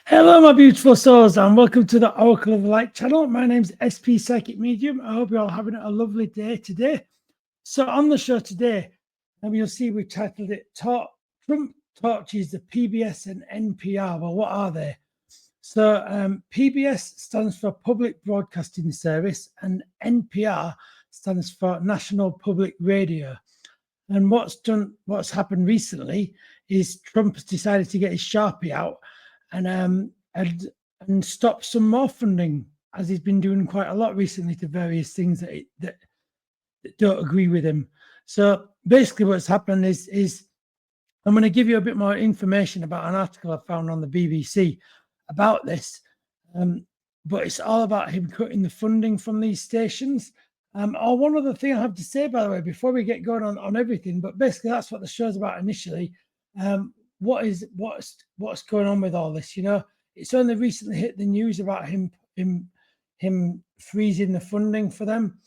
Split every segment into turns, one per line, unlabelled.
Hello, my beautiful souls, and welcome to the Oracle of the Light channel. My name's SP Psychic Medium. I hope you're all having a lovely day today. So on the show today, you'll see we titled it Trump Torches the PBS and NPR. Well, what are they? So PBS stands for Public Broadcasting Service and NPR stands for National Public Radio. And what's happened recently is Trump has decided to get his Sharpie out and stop some more funding, as he's been doing quite a lot recently to various things that don't agree with him. So basically what's happened is I'm going to give you a bit more information about an article I found on the BBC about this, but it's all about him cutting the funding from these stations. One other thing I have to say, by the way, before we get going on everything, but basically that's what the show's about initially. What's going on with all this? You know, it's only recently hit the news about him freezing the funding for them,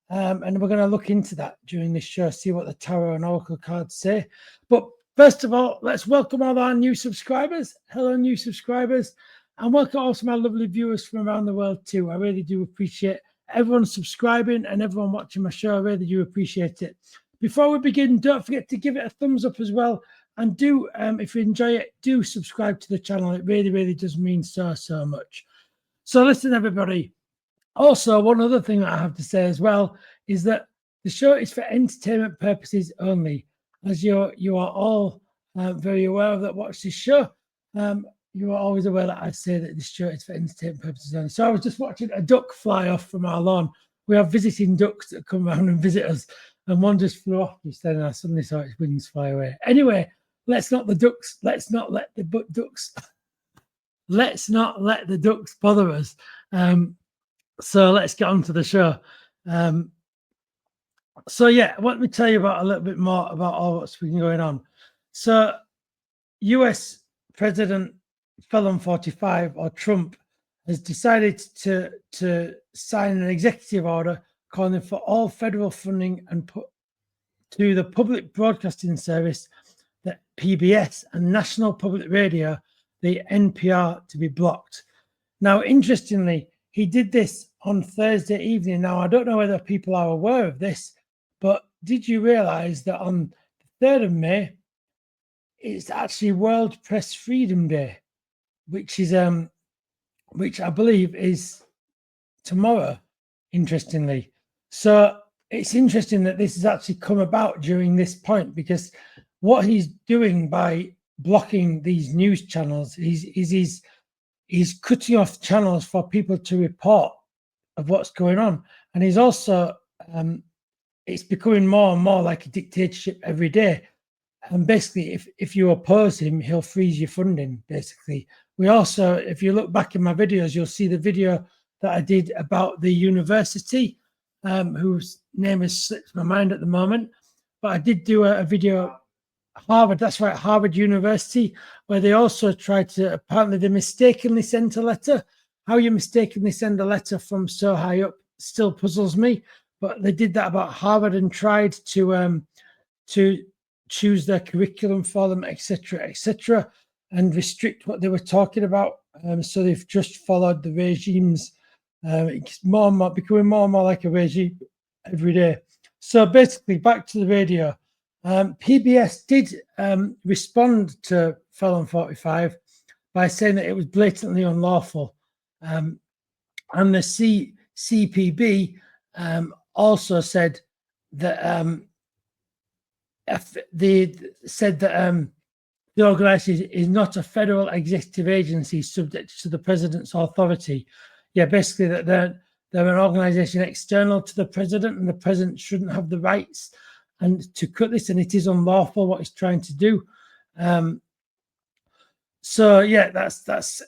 and we're going to look into that during this show, see what the tarot and oracle cards say. But first of all, let's welcome all our new subscribers. Hello, new subscribers, and welcome also my lovely viewers from around the world too. I really do appreciate everyone subscribing and everyone watching my show. I really do appreciate it. Before we begin, don't forget to give it a thumbs up as well. And do, if you enjoy it, do subscribe to the channel. It really, really does mean so much. So listen, everybody. Also, one other thing that I have to say as well is that the show is for entertainment purposes only. As you are all very aware of that watch this show, you are always aware that I say that this show is for entertainment purposes only. So I was just watching a duck fly off from our lawn. We have visiting ducks that come around and visit us, and one just flew off just then, and I suddenly saw its wings fly away. Anyway, let's not let the ducks bother us. So let's get on to the show. So yeah, let me tell you about a little bit more about all what's been going on. So US President Felon 45, or Trump, has decided to sign an executive order calling for all federal funding and put to the public broadcasting service, the PBS, and National Public Radio, the NPR, to be blocked. Now, interestingly, he did this on Thursday evening. Now, I don't know whether people are aware of this, but did you realize that on the 3rd of May, it's actually World Press Freedom Day, which I believe is tomorrow, interestingly. So it's interesting that this has actually come about during this point, because what he's doing by blocking these news channels he's cutting off channels for people to report of what's going on. And he's also it's becoming more and more like a dictatorship every day. And basically, if you oppose him, he'll freeze your funding, basically. We also, if you look back in my videos, you'll see the video that I did about the university, whose name has slipped my mind at the moment. But I did do a video, Harvard, that's right, Harvard University, where they also tried to, apparently they mistakenly sent a letter. How you mistakenly send a letter from so high up still puzzles me. But they did that about Harvard and tried to choose their curriculum for them, etc., and restrict what they were talking about. So they've just followed the regimes. It's more and more becoming more and more like a regime every day. So basically, back to the radio. PBS did respond to Felon 45 by saying that it was blatantly unlawful, and the CPB also said that the organization is not a federal executive agency subject to the president's authority. Yeah, basically that they're an organization external to the president, and the president shouldn't have the rights and to cut this, and it is unlawful what he's trying to do. So yeah, that's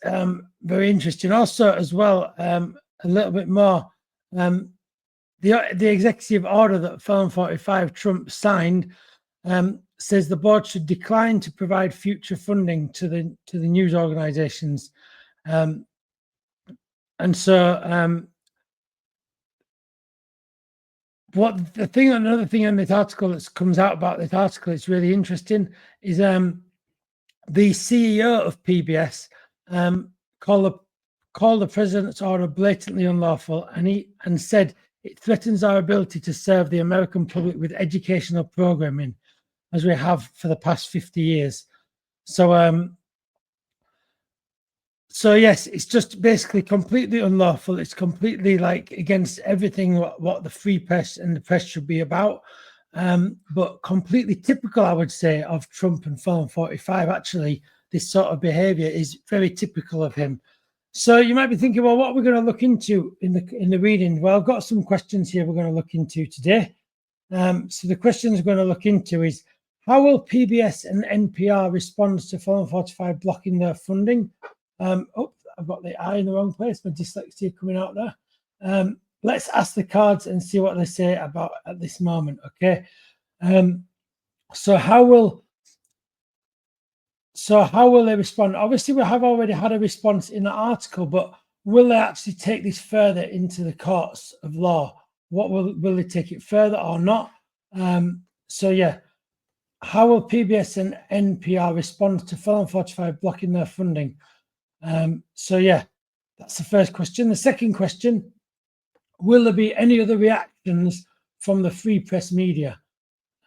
very interesting. Also, as well, a little bit more. The executive order that Felon 45 Trump signed says the board should decline to provide future funding to the news organizations, and so another thing in this article that comes out about this article, it's really interesting, is the CEO of PBS called the president's order blatantly unlawful, and said it threatens our ability to serve the American public with educational programming, as we have for the past 50 years. So yes, it's just basically completely unlawful. It's completely like against everything what the free press and the press should be about. But completely typical, I would say, of Trump and Felon 45. Actually, this sort of behavior is very typical of him. So you might be thinking, well, what are we going to look into in the reading? Well, I've got some questions here we're going to look into today. So the questions we're going to look into is, how will PBS and NPR respond to Felon 45 blocking their funding? Oh, I've got the I in the wrong place. My dyslexia coming out there. Let's ask the cards and see what they say about at this moment. Okay. So how will they respond? Obviously, we have already had a response in the article, but will they actually take this further into the courts of law? What will they take it further or not? So yeah, how will PBS and NPR respond to Felon 45 blocking their funding? So yeah, that's the first question. The second question, will there be any other reactions from the free press media?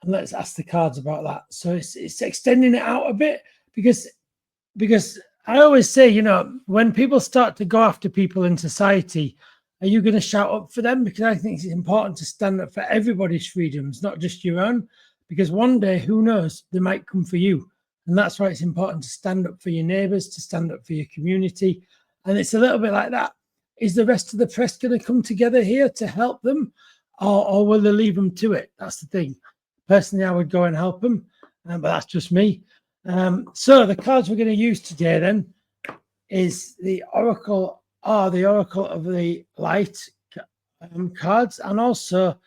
And let's ask the cards about that. So it's extending it out a bit because I always say, you know, when people start to go after people in society, are you going to shout up for them? Because I think it's important to stand up for everybody's freedoms, not just your own, because one day, who knows, they might come for you. And that's why it's important to stand up for your neighbors, to stand up for your community. And it's a little bit like that. Is the rest of the press going to come together here to help them, or will they leave them to it? That's the thing. Personally, I would go and help them, but that's just me. So the cards we're going to use today then is the Oracle of the Light cards, and also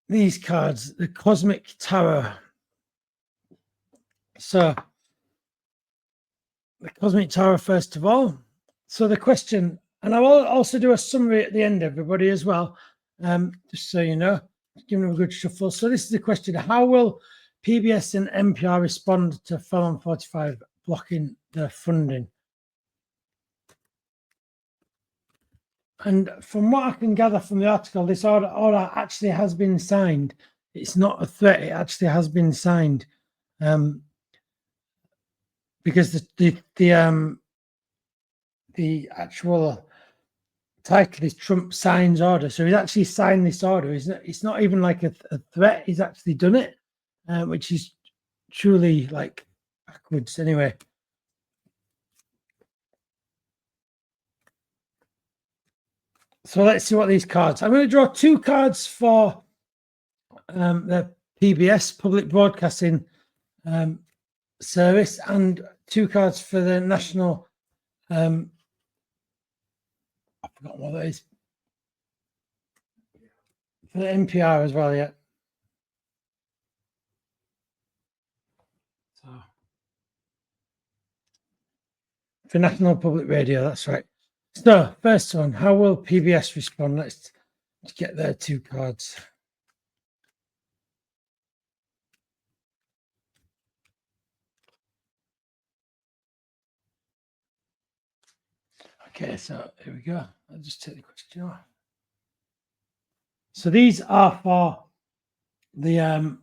these cards, the Cosmic Tarot. So the Cosmic Tarot first of all. So the question, and I will also do a summary at the end, everybody, as well, just so you know, give them a good shuffle. So this is the question: how will PBS and NPR respond to Felon 45 blocking their funding? And from what I can gather from the article, this order actually has been signed. It's not a threat; it actually has been signed, because the actual title is Trump signs order. So he's actually signed this order. It's not even like a threat. He's actually done it, which is truly like backwards anyway. So let's see what these cards. I'm going to draw two cards for the PBS, Public Broadcasting Service, and two cards for the National. I forgot what that is. For the NPR as well, yeah. So for National Public Radio, that's right. So first one, how will PBS respond? Let's get their two cards. Okay, so here we go. I'll just take the question off. So these are for the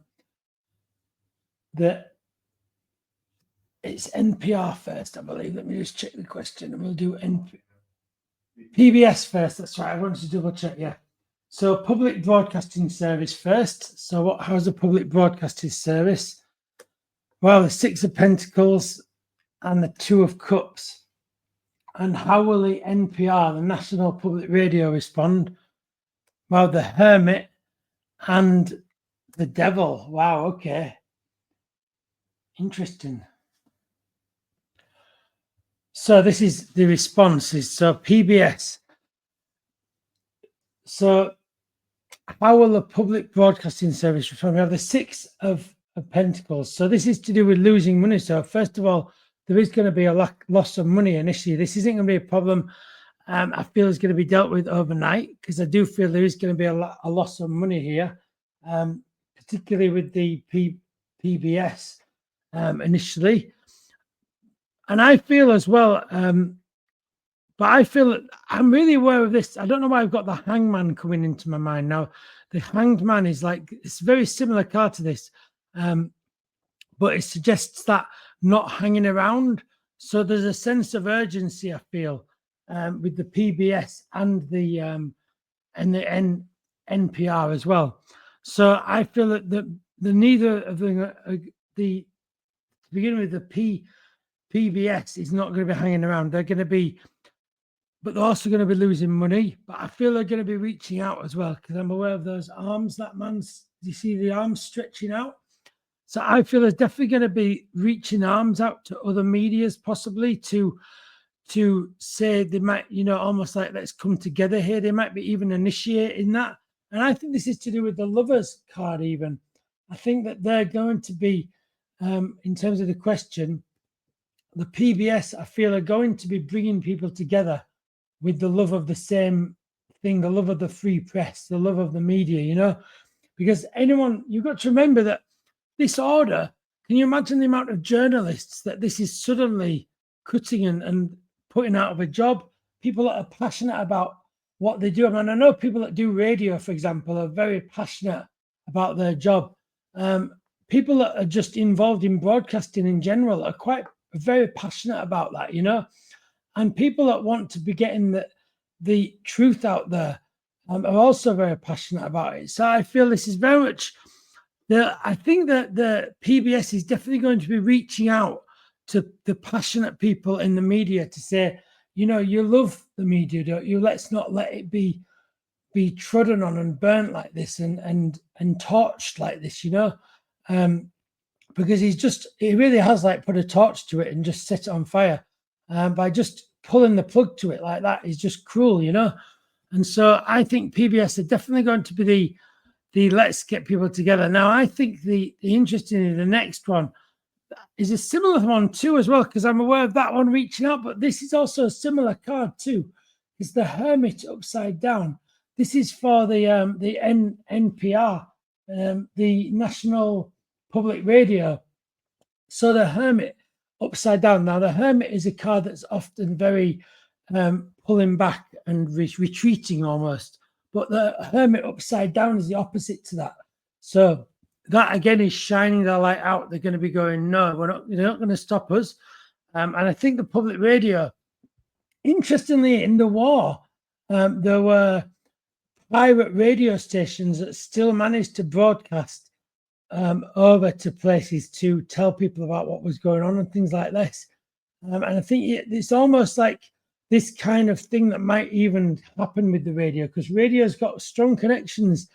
it's NPR first, I believe. Let me just check the question, and we'll do PBS first. That's right. I wanted to double check. Yeah. So Public Broadcasting Service first. So how's the Public Broadcasting Service? Well, the Six of Pentacles and the Two of Cups. And how will the NPR, the National Public Radio, respond? Well, the Hermit and the Devil. Wow, okay. Interesting. So this is the responses. So PBS. So how will the Public Broadcasting Service respond? We have the Six of Pentacles. So this is to do with losing money. So first of all, there is going to be a loss of money initially. This isn't going to be a problem. I feel it's going to be dealt with overnight, because I do feel there is going to be a loss of money here, particularly with the PBS initially. And I feel as well, but I feel that I'm really aware of this. I don't know why I've got the hangman coming into my mind now. The hanged man is like, it's a very similar card to this, but it suggests that not hanging around. So there's a sense of urgency, I feel, with the PBS and the NPR as well. So I feel that the neither of them, to begin with, the PBS is not going to be hanging around. They're going to be, but they're also going to be losing money. But I feel they're going to be reaching out as well, because I'm aware of those arms. That man's, do you see the arms stretching out? So I feel there's definitely going to be reaching arms out to other medias, possibly to say they might, almost like, let's come together here. They might be even initiating that. And I think this is to do with the lovers card even. I think that they're going to be, in terms of the question, the PBS, I feel, are going to be bringing people together with the love of the same thing, the love of the free press, the love of the media, because you've got to remember that this order, can you imagine the amount of journalists that this is suddenly cutting and putting out of a job? People that are passionate about what they do. I mean, I know people that do radio, for example, are very passionate about their job. People that are just involved in broadcasting in general are very passionate about that, and people that want to be getting the truth out there are also very passionate about it. So I feel this is very much, I think that the PBS is definitely going to be reaching out to the passionate people in the media to say, you love the media, don't you? Let's not let it be trodden on and burnt like this and torched like this, because he really has like put a torch to it and just set it on fire by just pulling the plug to it like that is just cruel, And so I think PBS are definitely going to be the let's get people together. Now, I think the interesting, the next one is a similar one too as well, because I'm aware of that one reaching out, but this is also a similar card too. It's the Hermit upside down. This is for the NPR, the National Public Radio. So the Hermit upside down. Now, the Hermit is a card that's often very pulling back and retreating almost. But the Hermit upside down is the opposite to that. So that again is shining their light out. They're going to be going, no, they're not going to stop us. And I think the public radio, interestingly, in the war, there were private radio stations that still managed to broadcast over to places to tell people about what was going on and things like this. And I think it's almost like this kind of thing that might even happen with the radio, because radio's got strong connections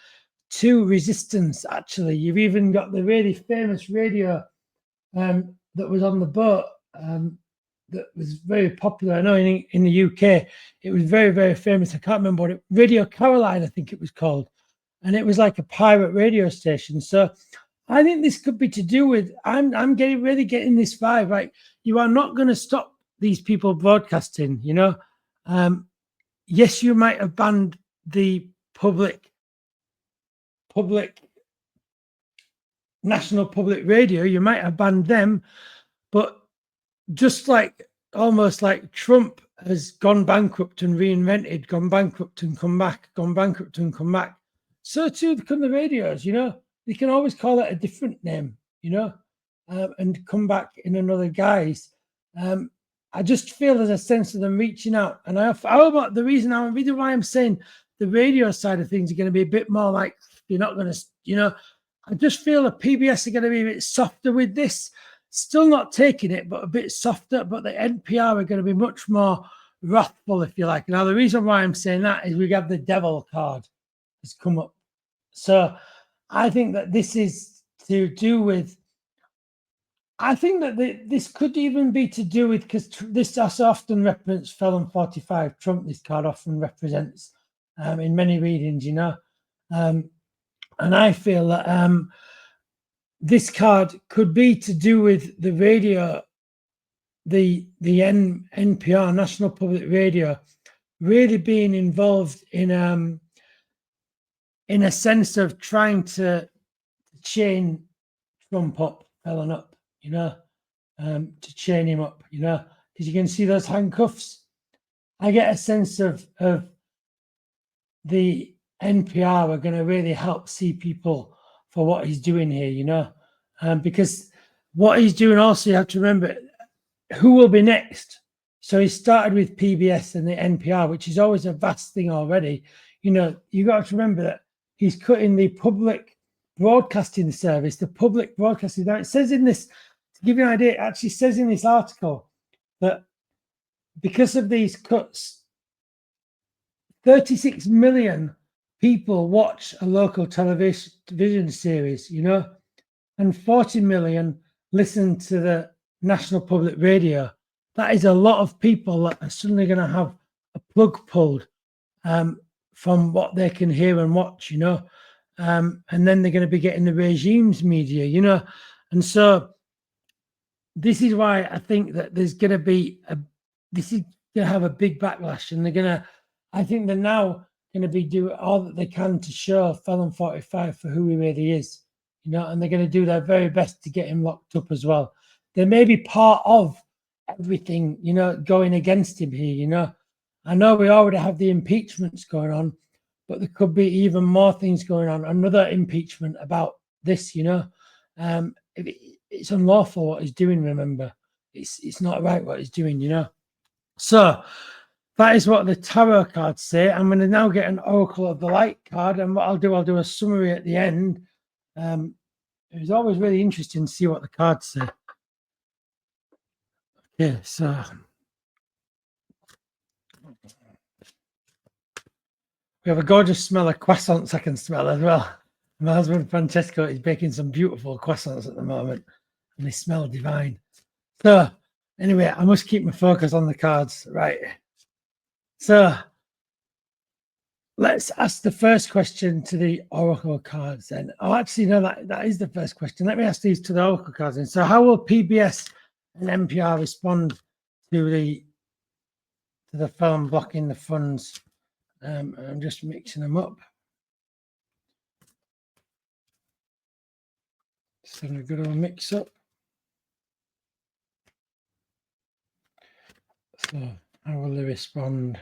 to resistance, actually. You've even got the really famous radio that was on the boat that was very popular. I know in the UK, it was very, very famous. I can't remember what Radio Caroline, I think it was called. And it was like a pirate radio station. So I think this could be to do with, I'm really getting this vibe, right? You are not going to stop these people broadcasting, yes, you might have banned the public National Public Radio, you might have banned them, but just like almost like Trump has gone bankrupt and reinvented, gone bankrupt and come back, gone bankrupt and come back, so too become the radios, they can always call it a different name, and come back in another guise. I just feel there's a sense of them reaching out. And the reason why I'm saying the radio side of things are going to be a bit more like, you're not going to, I just feel the PBS are going to be a bit softer with this, still not taking it, but a bit softer. But the NPR are going to be much more wrathful, if you like. Now, the reason why I'm saying that is we have the devil card has come up. So I think that this is to do with, I think that this could even be to do with, because this often represents Felon 45. Trump, this card often represents in many readings, and I feel that this card could be to do with the radio, the NPR, National Public Radio, really being involved in a sense of trying to chain Trump up, Felon up. to chain him up, you know, because you can see those handcuffs. I get a sense of the NPR are going to really help see people for what he's doing here, you know, because what he's doing also, you have to remember who will be next. So he started with PBS and the NPR, which is always a vast thing already. You know, you got to remember that he's cutting the public broadcasting service, the public broadcasting. Now, it says in this, to give you an idea, it actually says in this article that because of these cuts, 36 million people watch a local television series, you know, and 40 million listen to the national public radio. That is a lot of people that are suddenly going to have a plug pulled from what they can hear and watch, you know, and then they're going to be getting the regime's media, you know, and so this is why I think that there's going to be this is going to have a big backlash, and they're going to, I think they're now going to be doing all that they can to show Felon 45 for who he really is, you know, and they're going to do their very best to get him locked up as well. They may be part of everything, you know, going against him here, you know. I know we already have the impeachments going on, but there could be even more things going on. Another impeachment about this, you know. It's unlawful what he's doing, remember. It's not right what he's doing, you know. So that is what the tarot cards say. I'm going to now get an Oracle of the Light card, and what I'll do a summary at the end. It was always really interesting to see what the cards say. Okay, so we have a gorgeous smell of croissants I can smell as well. My husband Francesco is baking some beautiful croissants at the moment, and they smell divine. So anyway, I must keep my focus on the cards, right? So let's ask the first question to the Oracle cards then. Oh, actually, no, that is the first question. Let me ask these to the Oracle cards then. So how will PBS and NPR respond to the film blocking the funds? I'm just mixing them up. Just having a good old mix up. So how will they respond?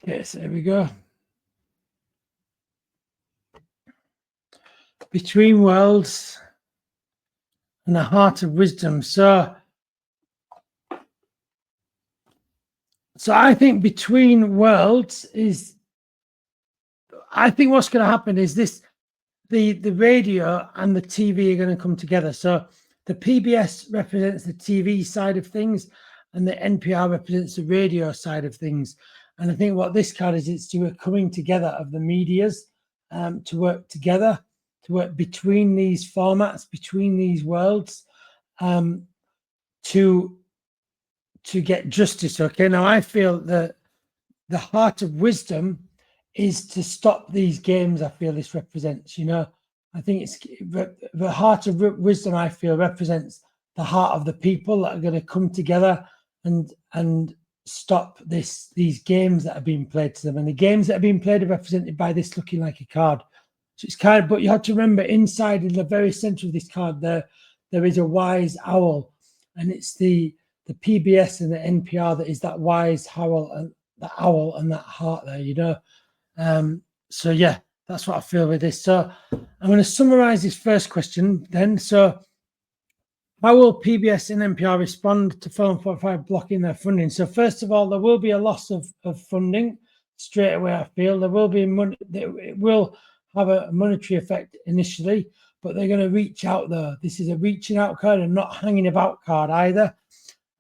Okay, so there we go. Between Worlds and the Heart of Wisdom. So I think Between Worlds is, I think what's going to happen is this, the radio and the TV are going to come together. So the PBS represents the TV side of things, and the NPR represents the radio side of things. And I think what this card is, it's a coming together of the medias to work together, to work between these formats, between these worlds, to get justice. Okay, now I feel that the Heart of Wisdom is to stop these games. I feel this represents, you know, I think it's the Heart of Wisdom, I feel, represents the heart of the people that are going to come together and stop these games that are being played to them. And the games that are being played are represented by this looking like a card. So it's kind of, but you have to remember, inside in the very center of this card there is a wise owl, and it's the PBS and the NPR that is that wise owl and the owl and that heart there, you know. So yeah, that's what I feel with this. So I'm going to summarize this first question then. So how will PBS and NPR respond to Felon 45 blocking their funding? So first of all, there will be a loss of funding straight away. I feel there will be money. It will have a monetary effect initially, but they're going to reach out though. This is a reaching out card and not hanging about card either.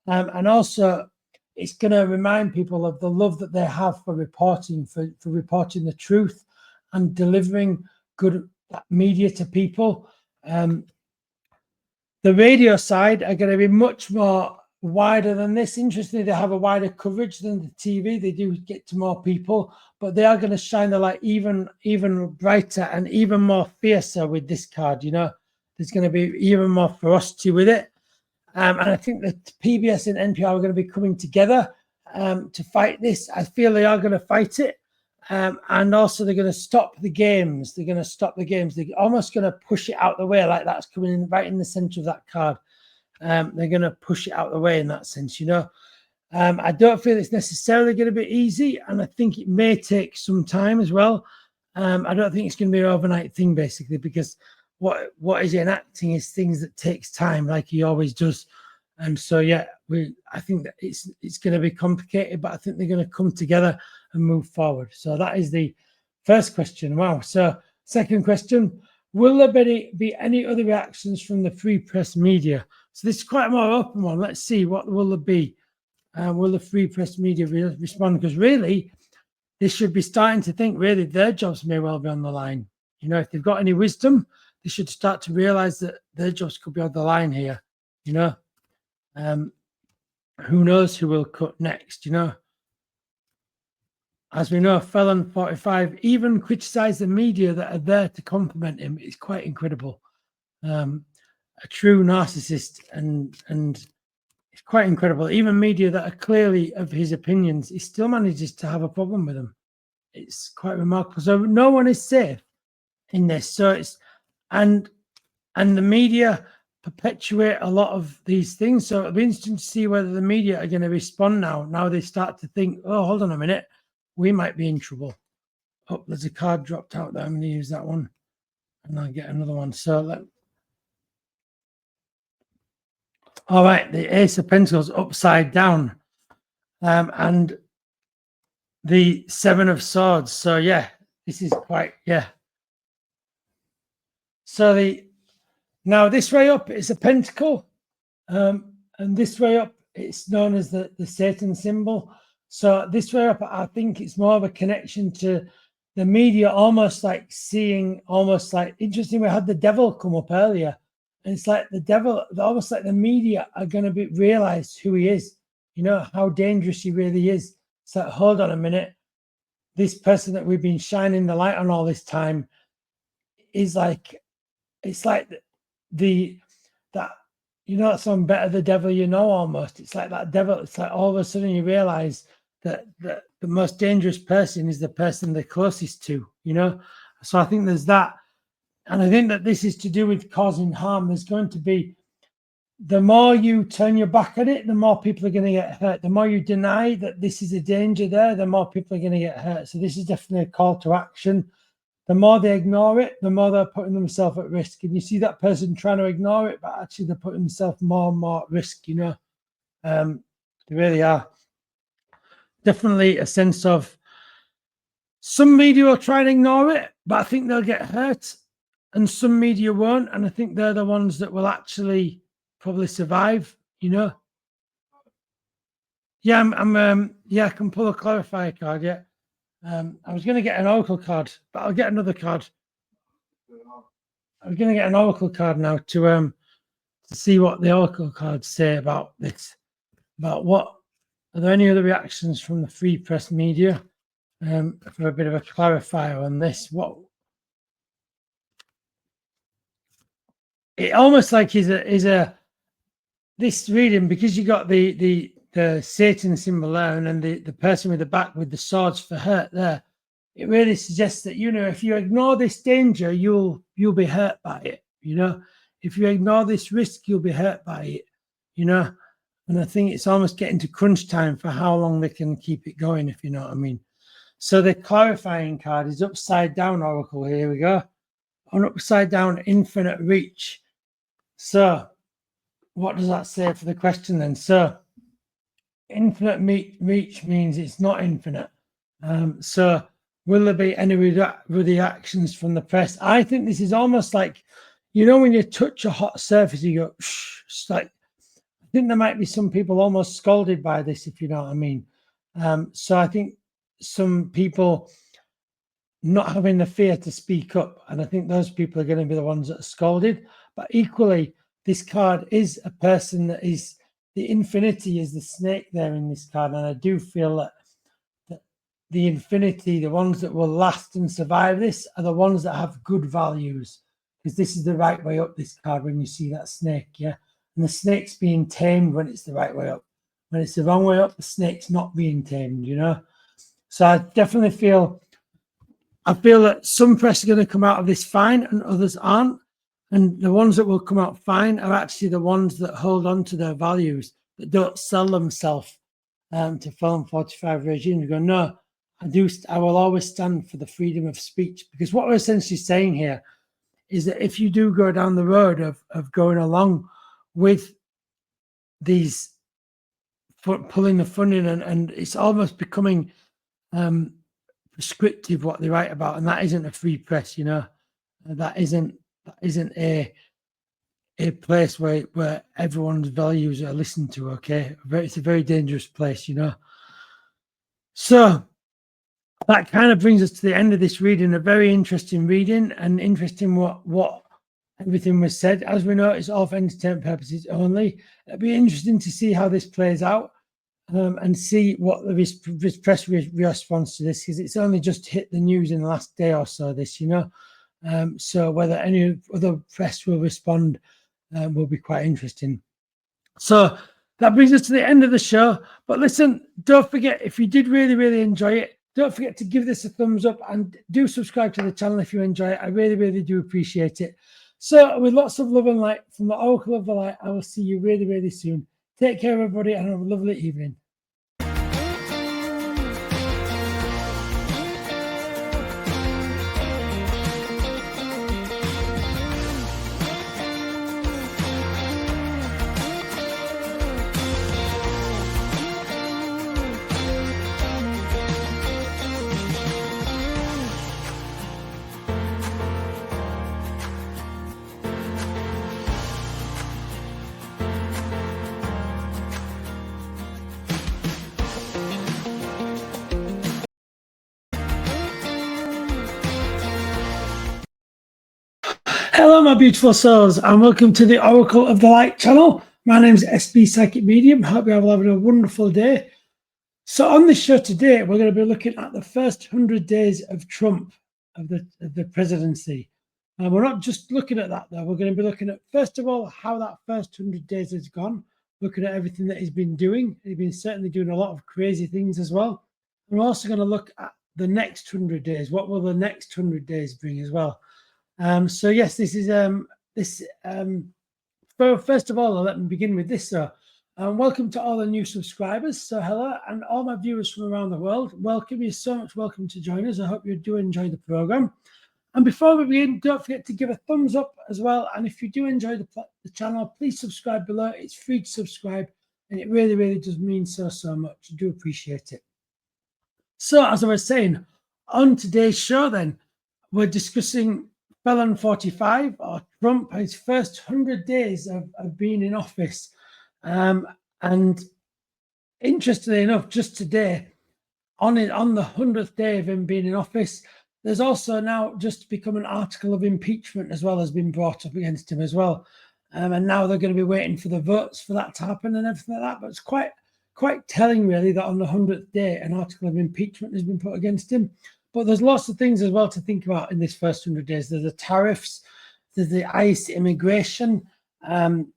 And also, it's going to remind people of the love that they have for reporting, for reporting the truth and delivering good media to people. The radio side are going to be much more wider than this. Interestingly, they have a wider coverage than the TV. They do get to more people, but they are going to shine the light even brighter and even more fiercer with this card. You know, there's going to be even more ferocity with it. And I think that PBS and NPR are going to be coming together to fight this. I feel they are going to fight it. And also they're going to stop the games. They're going to stop the games. They're almost going to push it out the way, like that's coming in right in the center of that card. They're going to push it out the way in that sense, you know. I don't feel it's necessarily going to be easy, and I think it may take some time as well. I don't think it's going to be an overnight thing, basically, because what is enacting is things that takes time, like he always does. So yeah, I think that it's going to be complicated, but I think they're going to come together and move forward. So that is the first question. Wow. So second question: will there be any other reactions from the free press media? So this is quite a more open one. Let's see, what will there be? Will the free press media respond? Because really, they should be starting to think really their jobs may well be on the line. You know, if they've got any wisdom, they should start to realize that their jobs could be on the line here. You know, who knows who will cut next? You know, as we know, Felon 45 even criticized the media that are there to compliment him. It's quite incredible. A true narcissist, and it's quite incredible. Even media that are clearly of his opinions, he still manages to have a problem with them. It's quite remarkable. So no one is safe in this. So it's and the media perpetuate a lot of these things. So it'll be interesting to see whether the media are going to respond now. Now they start to think, oh, hold on a minute, we might be in trouble. Oh, there's a card dropped out there. I'm going to use that one, and I'll get another one. So all right, the Ace of Pentacles upside down, and the Seven of Swords. So yeah, this is quite, yeah. So now this way up is a pentacle, and this way up it's known as the Satan symbol. So this way up, I think it's more of a connection to the media, almost like seeing, almost like, interesting, we had the devil come up earlier. And it's like the devil, almost like the media are going to realize who he is, you know, how dangerous he really is. It's like, hold on a minute. This person that we've been shining the light on all this time is like, it's like that, you know, that song, Better the Devil You Know, almost. It's like that devil. It's like all of a sudden you realize that the most dangerous person is the person they're closest to, you know. So I think there's that. And I think that this is to do with causing harm. There's going to be, the more you turn your back on it, the more people are going to get hurt. The more you deny that this is a danger there, the more people are going to get hurt. So this is definitely a call to action. The more they ignore it, the more they're putting themselves at risk. And you see that person trying to ignore it, but actually they're putting themselves more and more at risk, you know. They really are. Definitely a sense of, some media will try and ignore it, but I think they'll get hurt. And some media won't, and I think they're the ones that will actually probably survive, you know. Yeah, yeah, I can pull a clarifier card, yeah. I was going to get an oracle card, but I'll get another card. I'm going to get an oracle card now to see what the oracle cards say about this. About what, are there any other reactions from the free press media? For a bit of a clarifier on this, what it almost like is a this reading, because you got the Satan symbol there, and then the person with the back with the swords for hurt there. It really suggests that, you know, if you ignore this danger, you'll be hurt by it. You know, if you ignore this risk, you'll be hurt by it. You know, and I think it's almost getting to crunch time for how long they can keep it going, if you know what I mean. So the clarifying card is upside down oracle. Here we go. On upside down, infinite reach. So what does that say for the question then? So infinite reach means it's not infinite. So will there be any reactions from the press? I think this is almost like, you know, when you touch a hot surface, you go, shh. It's like, I think there might be some people almost scalded by this, if you know what I mean. So I think some people not having the fear to speak up, and I think those people are going to be the ones that are scalded. But equally, this card is a person that is, the infinity is the snake there in this card, and I do feel that the infinity, the ones that will last and survive this, are the ones that have good values, because this is the right way up, this card, when you see that snake, yeah? And the snake's being tamed when it's the right way up. When it's the wrong way up, the snake's not being tamed, you know? So I definitely feel I feel that some press are going to come out of this fine and others aren't. And the ones that will come out fine are actually the ones that hold on to their values, that don't sell themselves to Felon 45 regime. You go, no, I will always stand for the freedom of speech. Because what we're essentially saying here is that if you do go down the road of going along with these pulling the funding and it's almost becoming prescriptive what they write about, and that isn't a free press, you know. That isn't a place where everyone's values are listened to. Okay, it's a very dangerous place, you know. So that kind of brings us to the end of this reading. A very interesting reading, and interesting what everything was said. As we know, it's all for entertainment purposes only. It'll be interesting to see how this plays out. And see what the press response to this, because it's only just hit the news in the last day or so, this, you know. So whether any other press will respond will be quite interesting. So that brings us to the end of the show. But listen, don't forget, if you did really, really enjoy it, don't forget to give this a thumbs up and do subscribe to the channel if you enjoy it. I really, really do appreciate it. So with lots of love and light from the Oracle of the Light, I will see you really, really soon. Take care, everybody, and have a lovely evening. Hello, my beautiful souls, and welcome to the Oracle of the Light channel. My name is SB Psychic Medium. Hope you're all having a wonderful day. So on this show today, we're going to be looking at the first 100 days of Trump, of the presidency. And we're not just looking at that, though. We're going to be looking at, first of all, how that first 100 days has gone, looking at everything that he's been doing. He's been certainly doing a lot of crazy things as well. We're also going to look at the next 100 days. What will the next 100 days bring as well? So yes, this is first of all, let me begin with this. Welcome to all the new subscribers. So hello, and all my viewers from around the world. Welcome, you're so much welcome to join us. I hope you do enjoy the program. And before we begin, don't forget to give a thumbs up as well. And if you do enjoy the channel, please subscribe below. It's free to subscribe, and it really, really does mean so much. I do appreciate it. So as I was saying, on today's show, then we're discussing Felon 45, or Trump, his first 100 days of being in office. And interestingly enough, just today, on the 100th day of him being in office, there's also now just become an article of impeachment as well has been brought up against him as well. And now they're going to be waiting for the votes for that to happen and everything like that. But it's quite telling, really, that on the 100th day, an article of impeachment has been put against him. But there's lots of things as well to think about in this first 100 days. There's the tariffs, there's the ICE immigration, and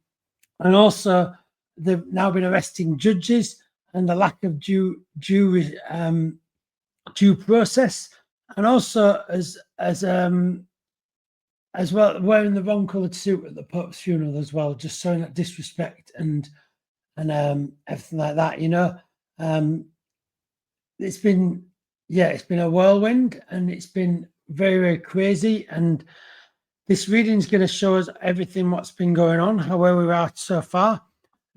also they've now been arresting judges and the lack of due process, and also as well wearing the wrong coloured suit at the Pope's funeral as well, just showing that disrespect and everything like that. You know, it's been a whirlwind, and it's been very, very crazy. And this reading is going to show us everything what's been going on, where we are so far.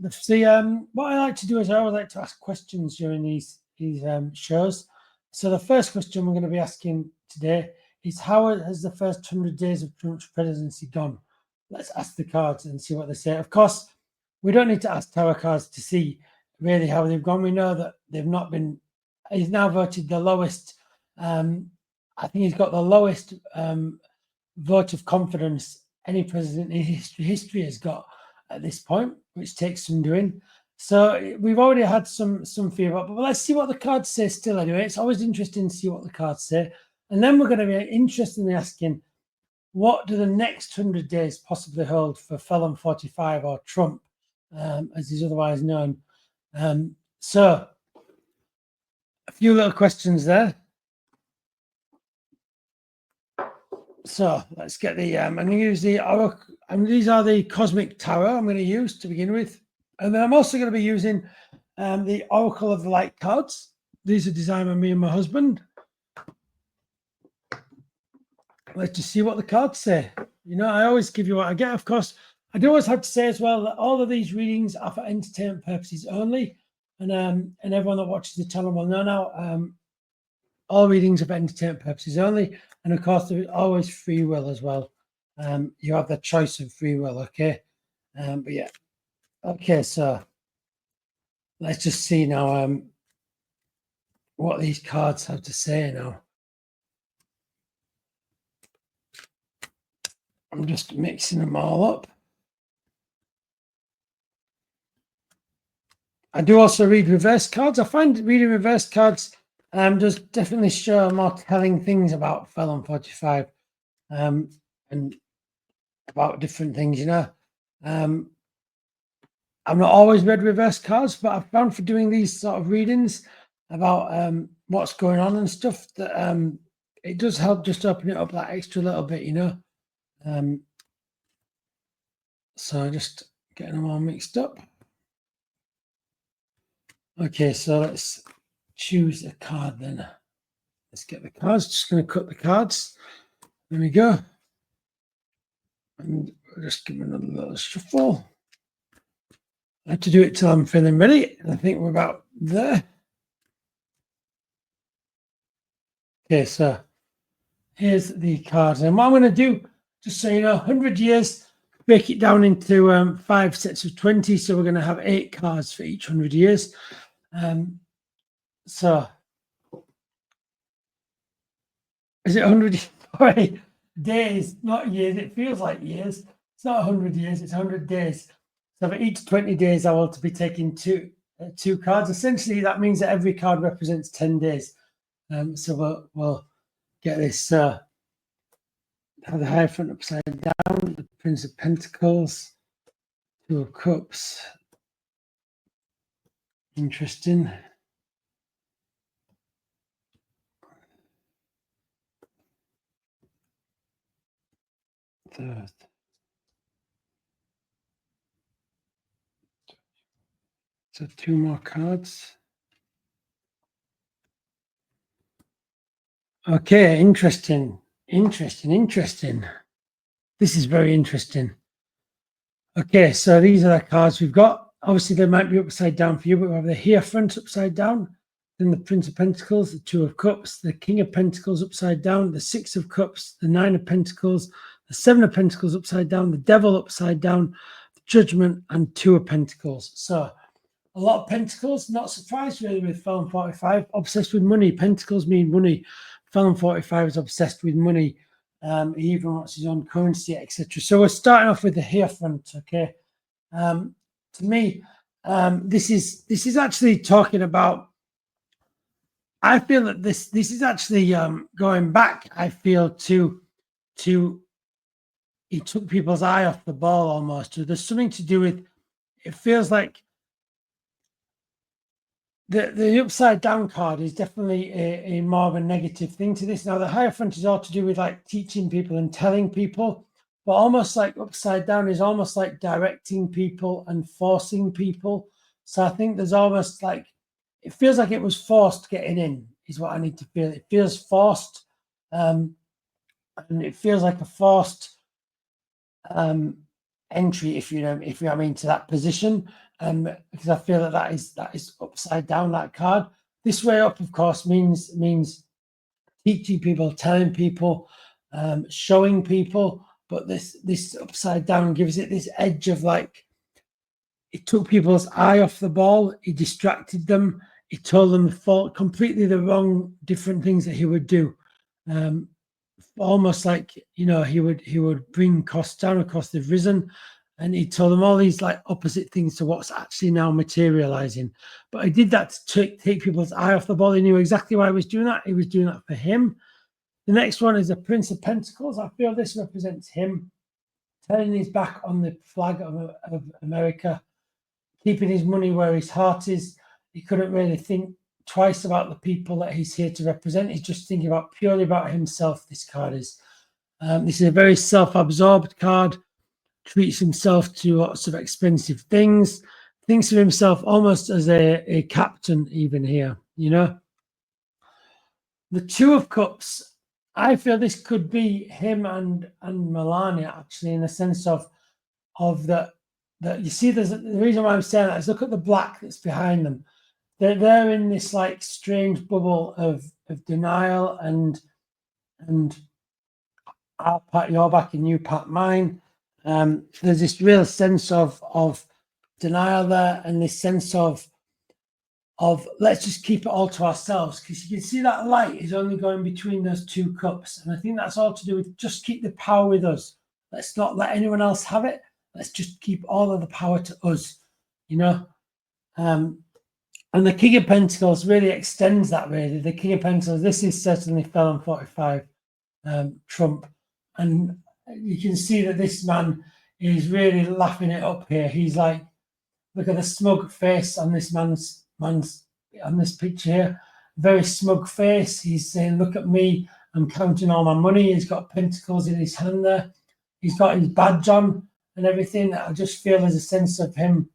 See, what I like to do is I always like to ask questions during these shows. So the first question we're going to be asking today is, how has the first 100 days of Trump's presidency gone? Let's ask the cards and see what they say. Of course, we don't need to ask tarot cards to see really how they've gone. We know that they've not been. He's now voted the lowest. I think he's got the lowest vote of confidence any president in history has got at this point, which takes some doing. So we've already had some fear about, but let's see what the cards say still anyway. It's always interesting to see what the cards say. And then we're going to be interestingly asking, what do the next 100 days possibly hold for Felon 45, or Trump, as he's otherwise known? So a few little questions there. So let's get the, I'm going to use the Oracle, these are the Cosmic Tarot I'm going to use to begin with. And then I'm also going to be using the Oracle of the Light cards. These are designed by me and my husband. Let's just see what the cards say. You know, I always give you what I get. Of course, I do always have to say as well that all of these readings are for entertainment purposes only. And everyone that watches the channel will know now, all readings are for entertainment purposes only. And of course, there is always free will as well. You have the choice of free will, okay? But yeah. Okay, so let's just see now what these cards have to say now. I'm just mixing them all up. I do also read reverse cards. I find reading reverse cards does definitely show more telling things about Felon 45 and about different things, you know. I've not always read reverse cards, but I've found for doing these sort of readings about what's going on and stuff that it does help just open it up that extra little bit, you know. So just getting them all mixed up. Okay, so let's choose a card then. Let's get the cards. Just going to cut the cards. There we go. And we'll just give them another little shuffle. I have to do it till I'm feeling ready. I think we're about there. Okay, so here's the cards. And what I'm going to do, just so you know, 100 years, break it down into 5 sets of 20. So we're going to have 8 cards for each 100 years. So is it 100 sorry, days, not years? It feels like years. It's not 100 years, it's 100 days. So for each 20 days, I will be taking two cards. Essentially, that means that every card represents 10 days. So we'll get this. Have the Hierophant upside down, the Prince of Pentacles, 2 of Cups. Interesting. Third. So 2 more cards. Okay, interesting. This is very interesting. Okay, so these are the cards we've got. Obviously, they might be upside down for you, but we have the Hierophant upside down, then the Prince of Pentacles, the 2 of Cups, the King of Pentacles upside down, the 6 of Cups, the 9 of Pentacles, the 7 of Pentacles upside down, the Devil upside down, the Judgment, and 2 of Pentacles. So a lot of Pentacles, not surprised really with Felon 45, obsessed with money. Pentacles mean money. Felon 45 is obsessed with money. He even wants his own currency, etc. So we're starting off with the Hierophant, okay? To me, this is actually talking about, I feel that this is actually going back, I feel, to he took people's eye off the ball almost. There's something to do with, it feels like the upside down card is definitely a more of a negative thing to this. Now the Hierophant is all to do with like teaching people and telling people, but almost like upside down is almost like directing people and forcing people. So I think there's almost like, it feels like it was forced getting in is what I need to feel. It feels forced, and it feels like a forced entry, if you know what I mean, to that position. Because I feel that is upside down, that card. This way up, of course, means teaching people, telling people, showing people. But this upside down gives it this edge of like, it took people's eye off the ball. He distracted them. He told them completely the wrong, different things that he would do. Almost like, you know, he would bring costs down. Of course, they've risen. And he told them all these like opposite things to what's actually now materializing. But he did that to take people's eye off the ball. He knew exactly why he was doing that. He was doing that for him. The next one is the Prince of Pentacles. I feel this represents him turning his back on the flag of America, keeping his money where his heart is. He couldn't really think twice about the people that he's here to represent. He's just thinking purely about himself, this card is. This is a very self-absorbed card, treats himself to lots of expensive things, thinks of himself almost as a captain even here, you know. The Two of Cups, I feel this could be him and Melania, actually, in the sense of that you see, there's the reason why I'm saying that is look at the black that's behind them. They're in this like strange bubble of denial and I'll pat your back and you pat mine. There's this real sense of denial there, and this sense of let's just keep it all to ourselves, because you can see that light is only going between those two cups, and I think that's all to do with just keep the power with us. Let's not let anyone else have it. Let's just keep all of the power to us, you know. And the King of Pentacles really extends that, really. The King of Pentacles, this is certainly Felon 45, Trump. And you can see that this man is really laughing it up here. He's like, look at the smug face on this man's on this picture here. Very smug face. He's saying, look at me, I'm counting all my money. He's got pentacles in his hand there. He's got his badge on and everything. I just feel there's a sense of him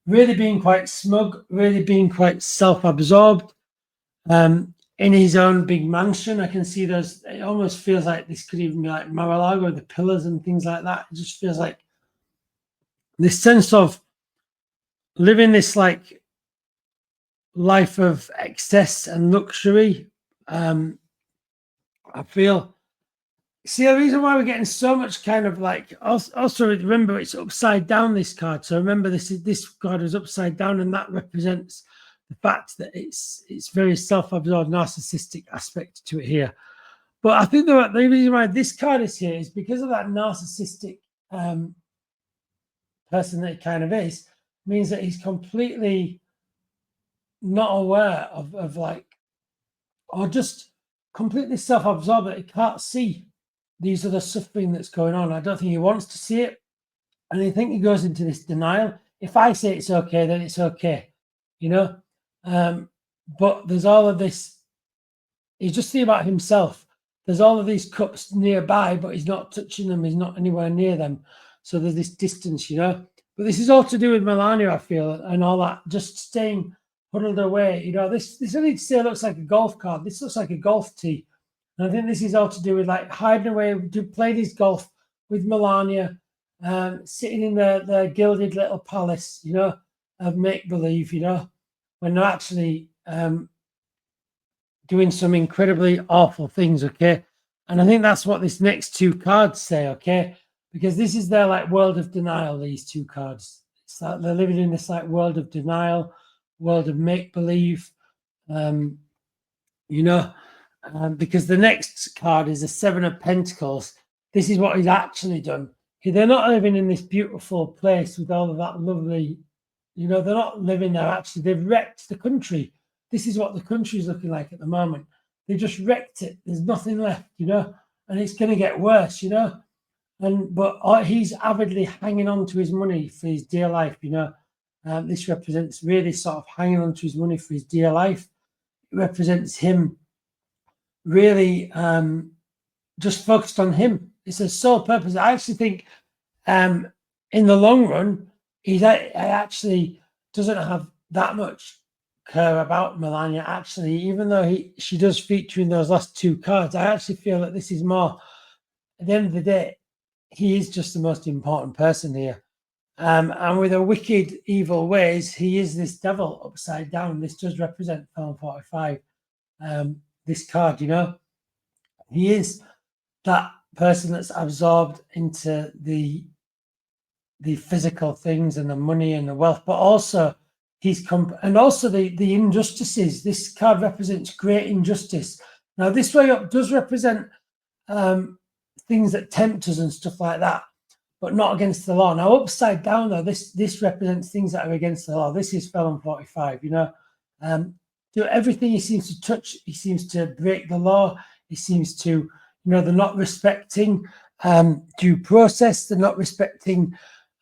really being quite smug, really being quite self-absorbed in his own big mansion. I can see those, it almost feels like this could even be like Mar-a-Lago, the pillars and things like that. It just feels like this sense of living this like life of excess and luxury. I feel, see, the reason why we're getting so much kind of like, also remember it's upside down, this card. So remember this card is upside down, and that represents the fact that it's very self-absorbed, narcissistic aspect to it here. But I think the reason why this card is here is because of that narcissistic person that he kind of is, means that he's completely not aware of like, or just completely self-absorbed, that he can't see these are the suffering that's going on. I don't think he wants to see it. And I think he goes into this denial. If I say it's okay, then it's okay, you know? But there's all of this, he's just thinking about himself. There's all of these cups nearby, but he's not touching them. He's not anywhere near them. So there's this distance, you know? But this is all to do with Melania, I feel, and all that, just staying huddled away. You know, this I need to say looks like a golf card. This looks like a golf tee. And I think this is all to do with like hiding away, to play his golf with Melania, sitting in the gilded little palace, you know, of make-believe, you know, when they're actually doing some incredibly awful things, okay? And I think that's what this next two cards say, okay? Because this is their like world of denial, these two cards. It's like they're living in this like world of denial, world of make-believe, you know, because the next card is the Seven of Pentacles. This is what he's actually done. They're not living in this beautiful place with all of that lovely, you know, they're not living there. Actually, they've wrecked the country. This is what the country is looking like at the moment. They just wrecked it. There's nothing left, you know, and it's going to get worse, you know. But he's avidly hanging on to his money for his dear life, you know. This represents really sort of hanging on to his money for his dear life. It represents him really just focused on him. It's a sole purpose. I actually think in the long run, he actually doesn't have that much care about Melania. Actually, even though she does feature in those last two cards, I actually feel that this is more, at the end of the day, he is just the most important person here. And with a wicked, evil ways, he is this devil upside down. This does represent Felon 45. This card, you know, he is that person that's absorbed into the physical things and the money and the wealth, but also and also the injustices. This card represents great injustice. Now, this way up does represent things that tempt us and stuff like that, but not against the law. Now, upside down though, this represents things that are against the law. This is Felon 45, you know. Do everything he seems to touch, he seems to break the law. He seems to, you know, they're not respecting due process. They're not respecting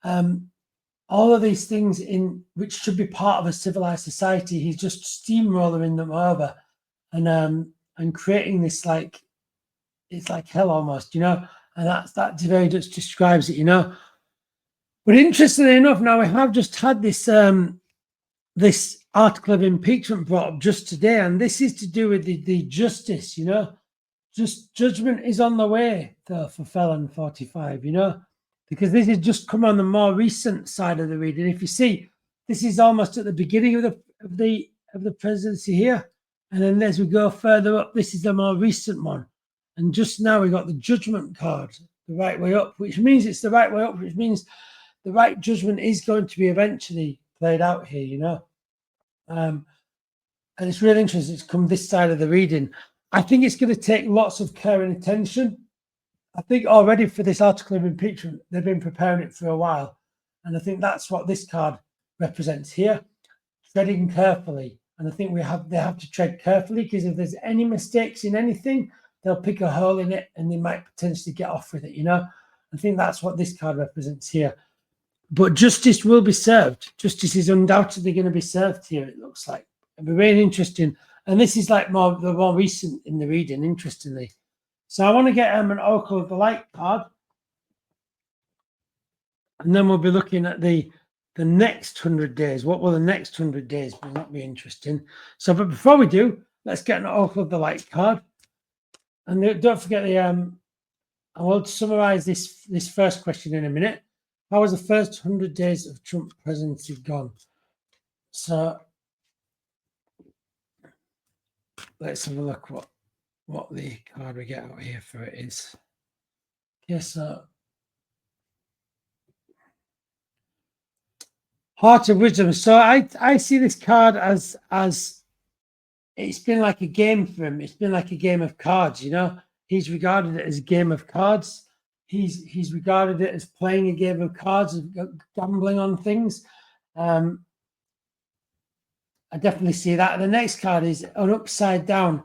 all of these things in which should be part of a civilized society. He's just steamrolling them over and creating this like it's like hell almost, you know, and that very much describes it, you know. But interestingly enough, now we have just had this this article of impeachment brought up just today, and this is to do with the justice, you know. Just judgment is on the way though for felon 45, you know, because this has just come on the more recent side of the reading. If you see, this is almost at the beginning of the presidency here, and then as we go further up, this is the more recent one. And just now we got the judgment card, the right way up, which means it's the right way up, which means the right judgment is going to be eventually played out here, you know. And it's really interesting to come this side of the reading. I think it's going to take lots of care and attention. I think already for this article of impeachment, they've been preparing it for a while. And I think that's what this card represents here, treading carefully. And I think they have to tread carefully, because if there's any mistakes in anything, they'll pick a hole in it and they might potentially get off with it, you know. I think that's what this card represents here. But justice will be served. Justice is undoubtedly going to be served here, it looks like. It'll be really interesting. And this is like the more recent in the reading, interestingly. So I want to get an Oracle of the Light card. And then we'll be looking at the next 100 days. What will the next 100 days be? That'll be interesting. So, but before we do, let's get an Oracle of the Light card. And don't forget I will summarize this first question in a minute. How was the first 100 days of Trump presidency gone? So let's have a look what the card we get out here for it is. Okay, so Heart of Wisdom. So I see this card as it's been like a game for him. It's been like a game of cards, you know. He's regarded it as a game of cards. He's regarded it as playing a game of cards, of gambling on things. I definitely see that. The next card is an upside down,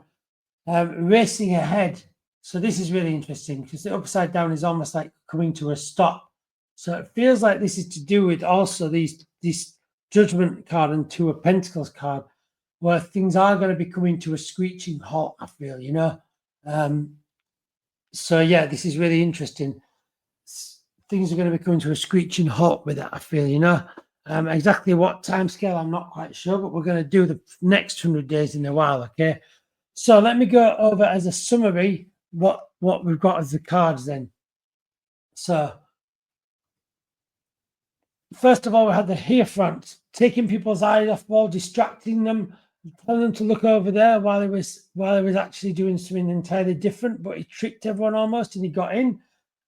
racing ahead. So this is really interesting, because the upside down is almost like coming to a stop. So it feels like this is to do with also this Judgment card and Two of Pentacles card, where things are going to be coming to a screeching halt, I feel, you know. So yeah, this is really interesting. Things are going to be coming to a screeching halt with that, I feel, you know. Exactly what time scale, I'm not quite sure, but we're going to do the next 100 days in a while, okay? So let me go over as a summary what we've got as the cards then. So first of all, we had the Hierophant, taking people's eyes off ball, distracting them, telling them to look over there while he was actually doing something entirely different, but he tricked everyone almost and he got in.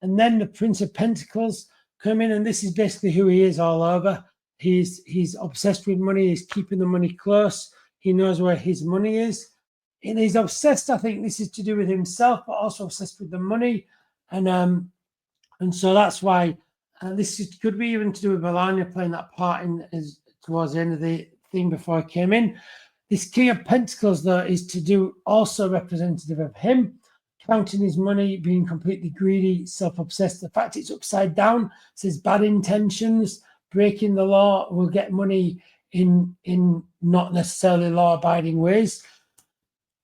And then the Prince of Pentacles come in, and this is basically who he is all over. He's obsessed with money. He's keeping the money close. He knows where his money is. And he's obsessed, I think this is to do with himself, but also obsessed with the money. And so that's why could be even to do with Melania playing that part towards the end of the thing before I came in. This King of Pentacles, though, is to do also representative of him, counting his money, being completely greedy, self-obsessed. The fact it's upside down says bad intentions, breaking the law, will get money in not necessarily law-abiding ways.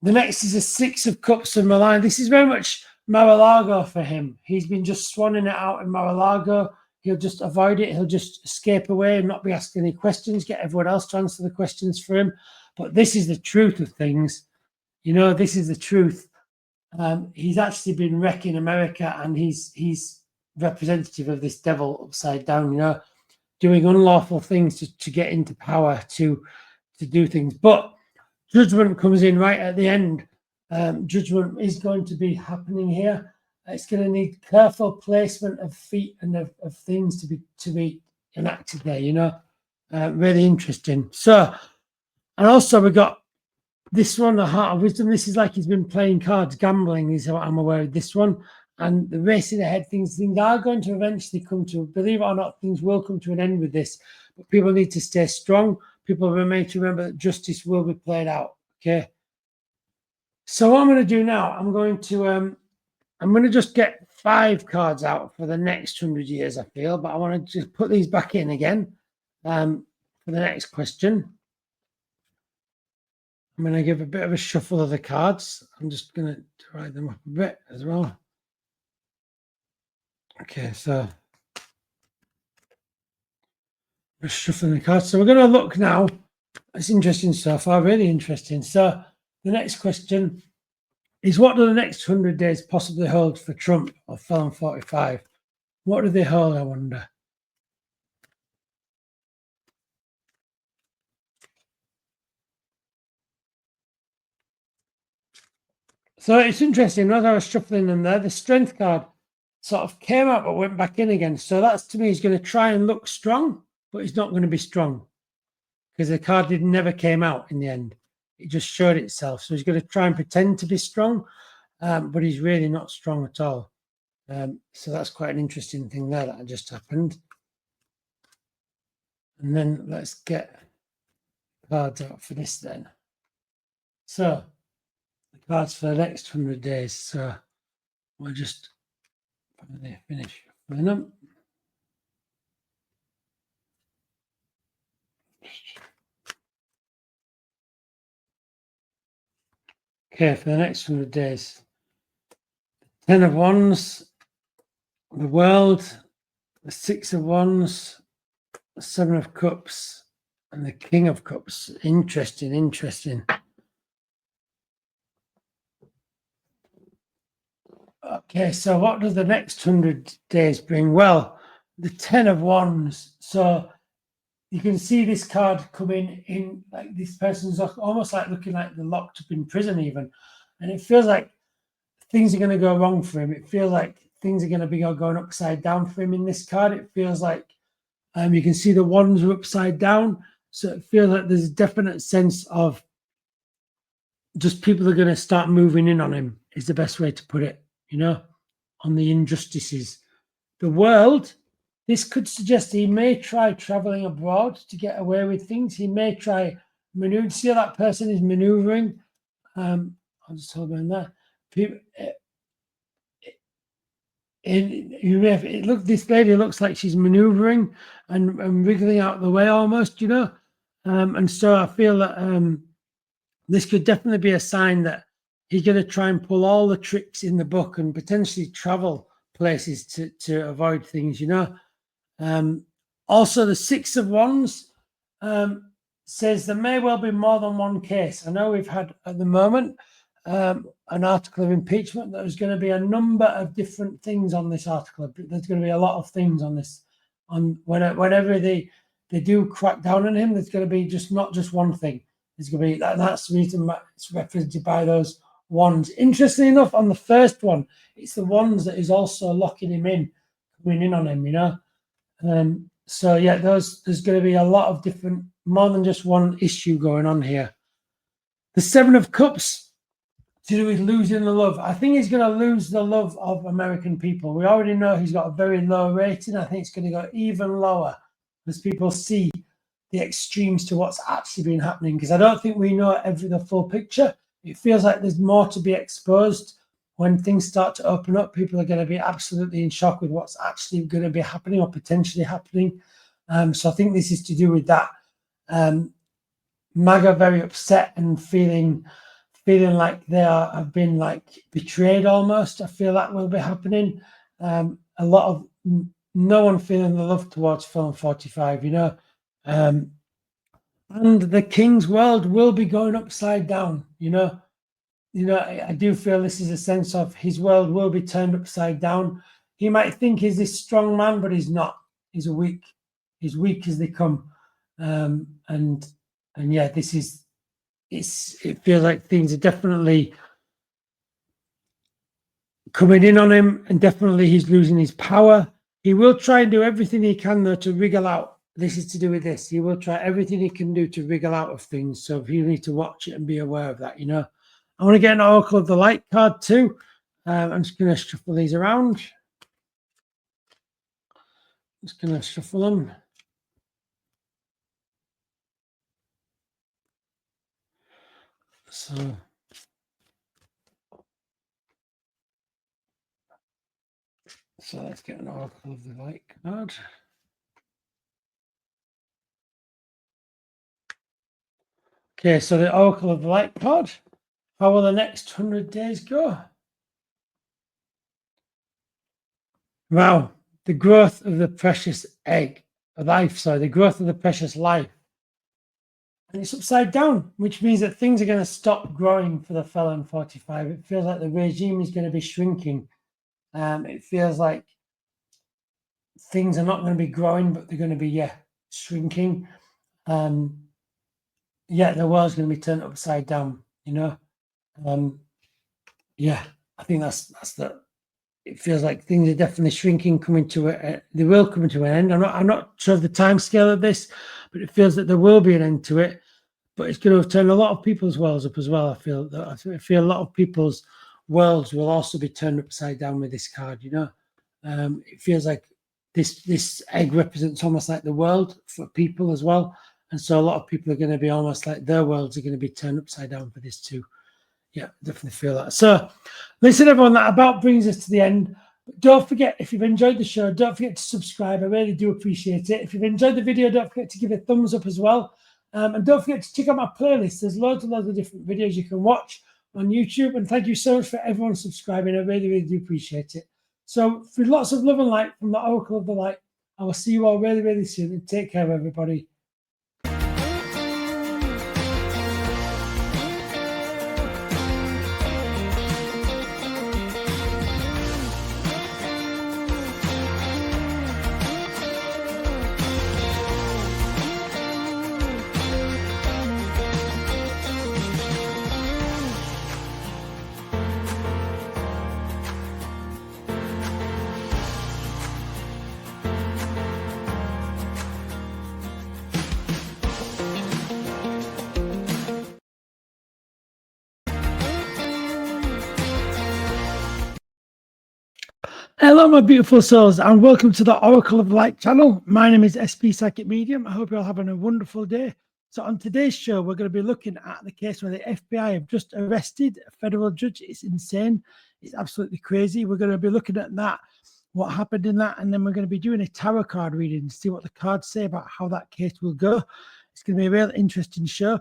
The next is a Six of Cups of Milan. This is very much Mar-a-Lago for him. He's been just swanning it out in Mar-a-Lago. He'll just avoid it. He'll just escape away and not be asking any questions, get everyone else to answer the questions for him. But this is the truth of things. You know, this is the truth. He's actually been wrecking America, and he's representative of this devil upside down, you know, doing unlawful things to get into power, to do things. But Judgment comes in right at the end. Judgment is going to be happening here. It's going to need careful placement of feet and of things to be enacted there, you know. Really interesting. So, and also we got this one, the Heart of Wisdom. This is like he's been playing cards, gambling is what I'm aware of this one. And the racing ahead, things are going to eventually come to, believe it or not, things will come to an end with this. But people need to stay strong. People remain to remember that justice will be played out. Okay. So what I'm going to do now, I'm going to just get 5 cards out for the next 100 years, I feel. But I want to just put these back in again for the next question. I'm going to give a bit of a shuffle of the cards. I'm just going to write them up a bit as well. Okay, so we're shuffling the cards. So we're going to look now. It's interesting so far, really interesting. So the next question is, what do the next 100 days possibly hold for Trump or Felon 45? What do they hold, I wonder? So it's interesting, as I was shuffling them there, the strength card sort of came out but went back in again. So that's, to me, he's going to try and look strong, but he's not going to be strong because the card never came out in the end. It just showed itself. So he's going to try and pretend to be strong, but he's really not strong at all. So that's quite an interesting thing there that just happened. And then let's get cards out for this then. So the cards for the next 100 days. So we'll just finish filling them. Okay, for the next 100 days. 10 of Wands, the World, the 6 of Wands, the 7 of Cups, and the King of Cups. Interesting, interesting. Okay, so what does the next 100 days bring? Well, the 10 of Wands. So you can see this card coming in, like this person's almost like looking like they're locked up in prison even. And it feels like things are going to go wrong for him. It feels like things are going to be going upside down for him in this card. It feels like you can see the wands are upside down. So it feels like there's a definite sense of just people are going to start moving in on him, is the best way to put it, you know, on the injustices. The World, this could suggest he may try traveling abroad to get away with things. He may try maneuver. See how that person is maneuvering? I'll just hold on there. People, this lady looks like she's maneuvering and wriggling out of the way almost, you know. And so I feel that this could definitely be a sign that he's going to try and pull all the tricks in the book and potentially travel places to avoid things, you know. Also, the 6 of Wands says there may well be more than one case. I know we've had at the moment an article of impeachment. There's going to be a number of different things on this article. There's going to be a lot of things on this. On whenever they do crack down on him, there's going to be not just one thing. There's going to be that's the reason it's represented by those wands. Interestingly enough, on the first one, it's the wands that is also locking him in, coming in on him, you know. So yeah, there's going to be a lot of different, more than just one issue going on here. The 7 of Cups, to do with losing the love. I think he's going to lose the love of American people. We already know he's got a very low rating. I think it's going to go even lower as people see the extremes to what's actually been happening, because I don't think we know the full picture. It feels like there's more to be exposed. When things start to open up, people are going to be absolutely in shock with what's actually going to be happening or potentially happening. So I think this is to do with that. Maga very upset and feeling like they have been like betrayed almost. I feel that will be happening. A lot of no one feeling the love towards Film 45, you know. And the King's world will be going upside down, you know. I do feel this is a sense of his world will be turned upside down. He might think he's this strong man, but he's not. He's weak as they come. And yeah, it feels like things are definitely coming in on him, and definitely he's losing his power. He will try and do everything he can, though, to wriggle out. This is to do with this. He will try everything he can do to wriggle out of things. So you need to watch it and be aware of that, you know. I want to get an Oracle of the Light card too. I'm just going to shuffle these around. Just going to shuffle them. So let's get an Oracle of the Light card. Okay, so the Oracle of the Light card. How will the next 100 days go? Wow, the growth of the precious the growth of the precious life. And it's upside down, which means that things are going to stop growing for the felon 45. It feels like the regime is going to be shrinking. It feels like things are not going to be growing, but they're going to be, shrinking. The world's going to be turned upside down, you know? I think that's the. It feels like things are definitely shrinking, they will come to an end. I'm not sure of the time scale of this, but it feels that there will be an end to it. But it's going to turn a lot of people's worlds up as well. I feel a lot of people's worlds will also be turned upside down with this card. You know, it feels like this egg represents almost like the world for people as well, and so a lot of people are going to be almost like their worlds are going to be turned upside down for this too. Yeah, definitely feel that. So, listen, everyone, that about brings us to the end. But don't forget, if you've enjoyed the show, don't forget to subscribe. I really do appreciate it. If you've enjoyed the video, don't forget to give it a thumbs up as well. And don't forget to check out my playlist. There's loads and loads of different videos you can watch on YouTube. And thank you so much for everyone subscribing. I really, really do appreciate it. So, for lots of love and light from the Oracle of the Light, I will see you all really, really soon. And take care, everybody. Hello, my beautiful souls, and welcome to the Oracle of the Light channel. My name is SP Psychic Medium. I hope you're all having a wonderful day. So on today's show, we're going to be looking at the case where the FBI have just arrested a federal judge. It's insane. It's absolutely crazy. We're going to be looking at that, what happened in that, and then we're going to be doing a tarot card reading to see what the cards say about how that case will go. It's going to be a real interesting show.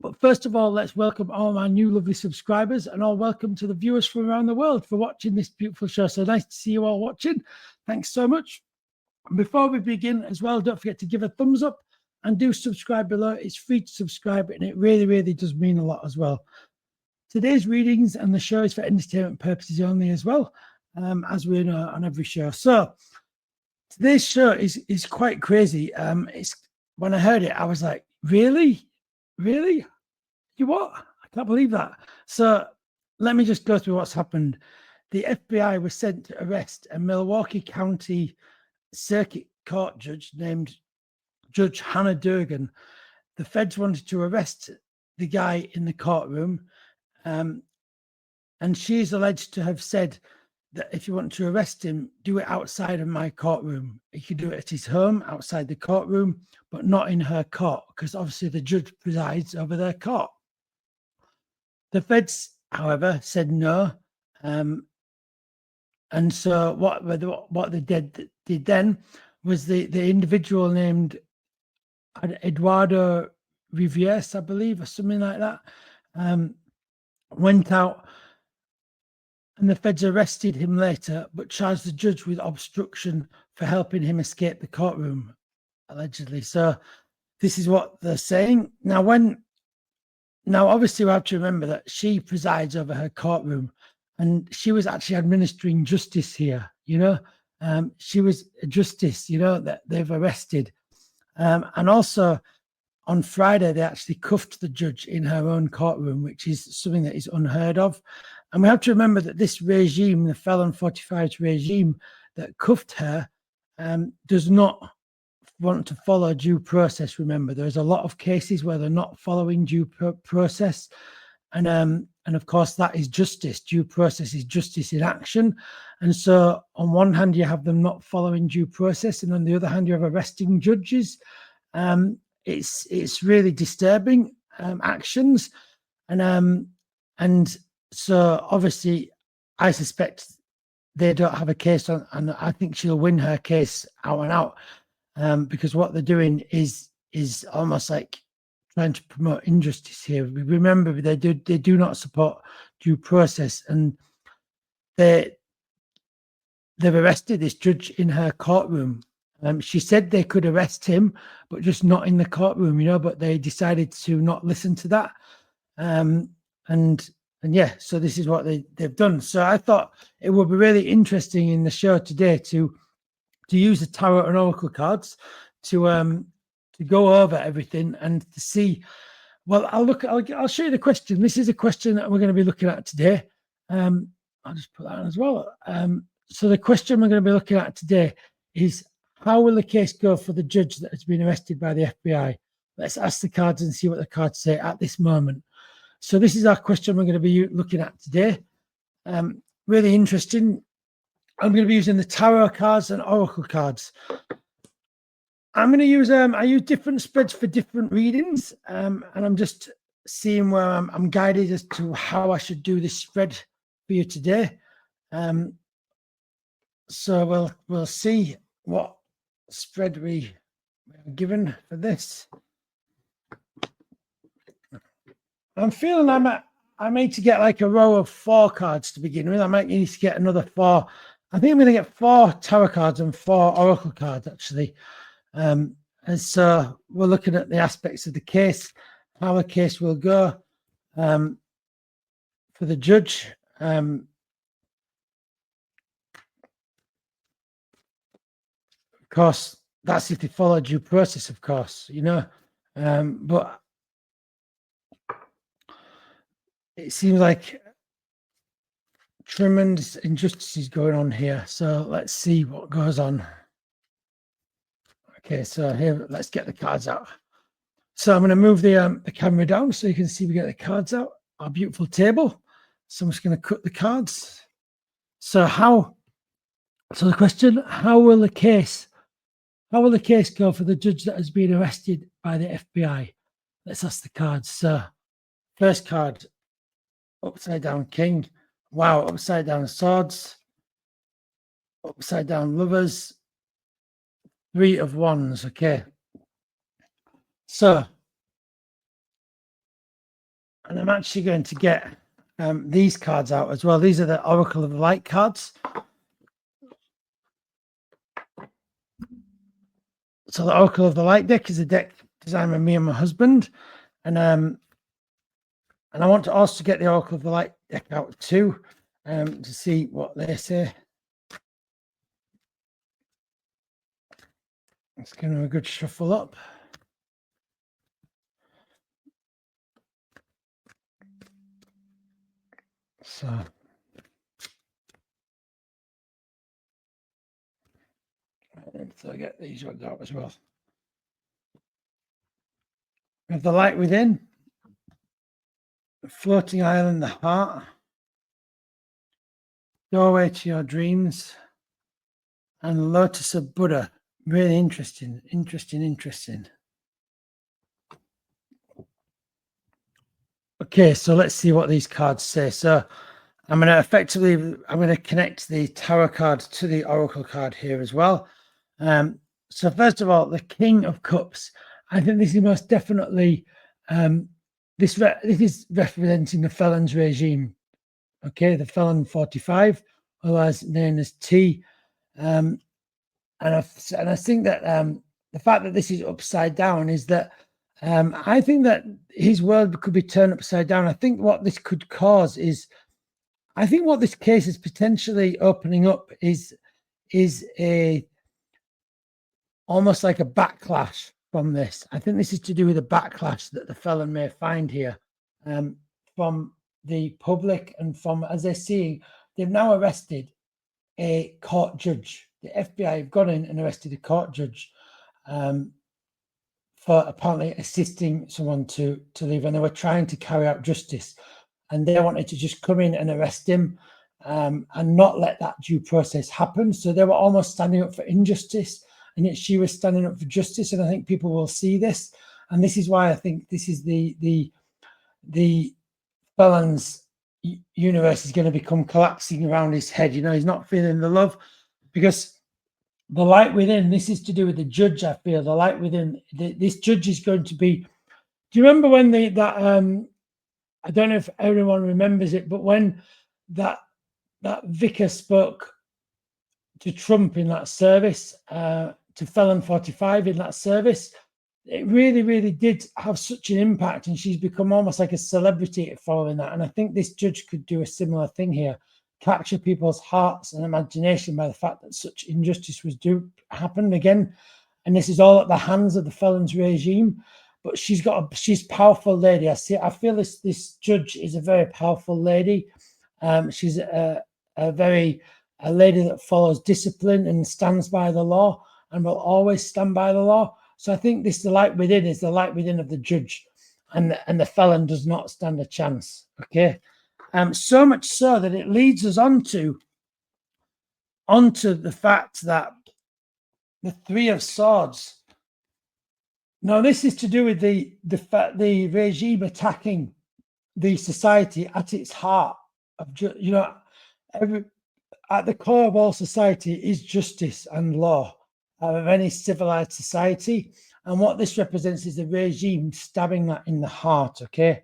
But first of all, let's welcome all my new lovely subscribers, and all welcome to the viewers from around the world for watching this beautiful show. So nice to see you all watching. Thanks so much. And before we begin as well, don't forget to give a thumbs up and do subscribe below. It's free to subscribe, and it really, really does mean a lot as well. Today's readings and the show is for entertainment purposes only as well, as we know on every show. So today's show is quite crazy. When I heard it, I was like, really? You what? I can't believe that. So let me just go through what's happened. The FBI was sent to arrest a Milwaukee County Circuit Court judge named Judge Hannah Durgan. The feds wanted to arrest the guy in the courtroom, and she's alleged to have said that if you want to arrest him, do it outside of my courtroom. He could do it at his home, outside the courtroom, but not in her court, because obviously the judge presides over their court. The feds, however, said no. And so what they did then was the individual named Eduardo Riviere, I believe, or something like that, went out, and the feds arrested him later, but charged the judge with obstruction for helping him escape the courtroom, allegedly. So this is what they're saying. Now, obviously, we have to remember that she presides over her courtroom, and she was actually administering justice here. You know, she was a justice, you know, that they've arrested. And also on Friday, they actually cuffed the judge in her own courtroom, which is something that is unheard of. And we have to remember that this regime, the Felon 45's regime that cuffed her, does not want to follow due process. Remember, there's a lot of cases where they're not following due process. And of course, that is justice. Due process is justice in action. And so on one hand, you have them not following due process, and on the other hand, you have arresting judges. It's really disturbing actions. And so obviously, I suspect they don't have a case on, and I think she'll win her case out and out, because what they're doing is almost like trying to promote injustice here. Remember, they do not support due process, and they've arrested this judge in her courtroom. She said they could arrest him, but just not in the courtroom, but they decided to not listen to that. And yeah, so this is what they've done. So I thought it would be really interesting in the show today to use the tarot and oracle cards to go over everything and to see. Well, I'll show you the question. This is a question that we're going to be looking at today. I'll just put that on as well. So the question we're going to be looking at today is, how will the case go for the judge that has been arrested by the FBI? Let's ask the cards and see what the cards say at this moment. So this is our question we're going to be looking at today. Really interesting. I'm going to be using the tarot cards and oracle cards. I'm going to use I use different spreads for different readings, and I'm just seeing where I'm guided as to how I should do this spread for you today. So we'll see what spread we are given for this. I'm feeling I need to get like a row of 4 cards to begin with. I might need to get another 4. I think I'm going to get 4 tarot cards and 4 oracle cards, actually. And so we're looking at the aspects of the case, how the case will go for the judge. Of course, that's if they follow due process, of course, but it seems like tremendous injustices going on here. So let's see what goes on. Okay, so here, let's get the cards out. So I'm going to move the camera down so you can see we get the cards out. Our beautiful table. So I'm just going to cut the cards. So the question, how will the case go for the judge that has been arrested by the FBI? Let's ask the cards. So first card, upside down king. Wow, upside down swords. Upside down lovers. 3 of wands. Okay. So, and I'm actually going to get these cards out as well. These are the Oracle of the Light cards. So the Oracle of the Light deck is a deck designed by me and my husband. And I want to also get the Oracle of the Light deck out too, to see what they say. Let's give them a good shuffle up. So I get these ones out as well. We have the light within, the floating island, the heart, doorway to your dreams, and lotus of Buddha. Really interesting. Okay, so let's see what these cards say. So I'm going to connect the tarot card to the oracle card here as well. So first of all, the King of Cups. I think this is most definitely this is representing the felon's regime. Okay, the felon 45, otherwise known as T. And I think that the fact that this is upside down is that I think that his world could be turned upside down. I think what this could cause is, I think what this case is potentially opening up is a almost like a backlash from this. I think this is to do with a backlash that the felon may find here from the public and from, as they're seeing, they've now arrested a court judge. The FBI have gone in and arrested a court judge for apparently assisting someone to leave, and they were trying to carry out justice, and they wanted to just come in and arrest him and not let that due process happen. So they were almost standing up for injustice, and yet she was standing up for justice. And I think people will see this, and this is why I think this is the felon's universe is going to become collapsing around his head. He's not feeling the love, because the light within, this is to do with the judge. I feel the light within, this judge is going to be Do you remember when I don't know if everyone remembers it, but when that vicar spoke to Trump in that service, to Felon 45 in that service, it really, really did have such an impact, and she's become almost like a celebrity following that. And I think this judge could do a similar thing here, capture people's hearts and imagination by the fact that such injustice was happen again. And this is all at the hands of the felons regime. But she's a powerful lady. I feel this judge is a very powerful lady. She's a lady that follows discipline and stands by the law and will always stand by the law. So I think the light within is the light within of the judge, and the felon does not stand a chance. Okay, so much so that it leads us onto the fact that the Three of Swords. Now, this is to do with the regime attacking the society at its heart. At the core of all society is justice and law of any civilized society. And what this represents is the regime stabbing that in the heart, okay?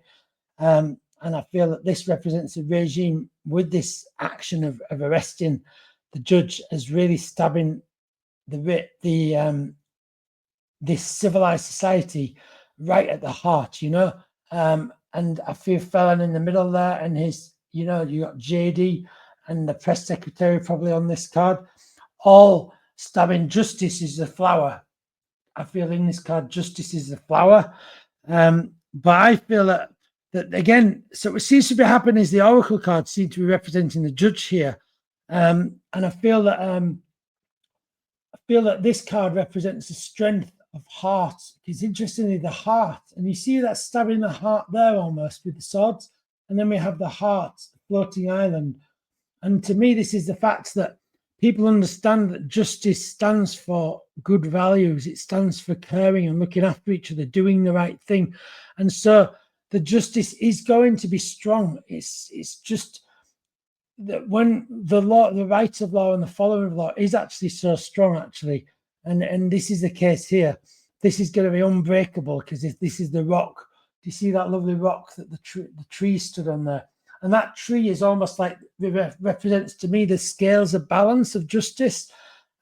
And I feel that this represents a regime with this action of arresting the judge as really stabbing this civilized society right at the heart, and I feel Felon in the middle there, and his, you got JD and the press secretary probably on this card, all stabbing justice is the flower. I feel in this card, justice is the flower. But I feel that again, so what seems to be happening is the oracle card seems to be representing the judge here. And I feel that this card represents the strength of heart. It's interestingly the heart, and you see that stabbing the heart there almost with the swords, and then we have the heart, the floating island. And to me, this is the fact that people understand that justice stands for good values. It stands for caring and looking after each other, doing the right thing. And so the justice is going to be strong. It's just that when the law, the rights of law and the following of law is actually so strong, actually. And this is the case here. This is going to be unbreakable because this is the rock. Do you see that lovely rock that the tree stood on there? And that tree is almost like represents to me the scales of balance of justice.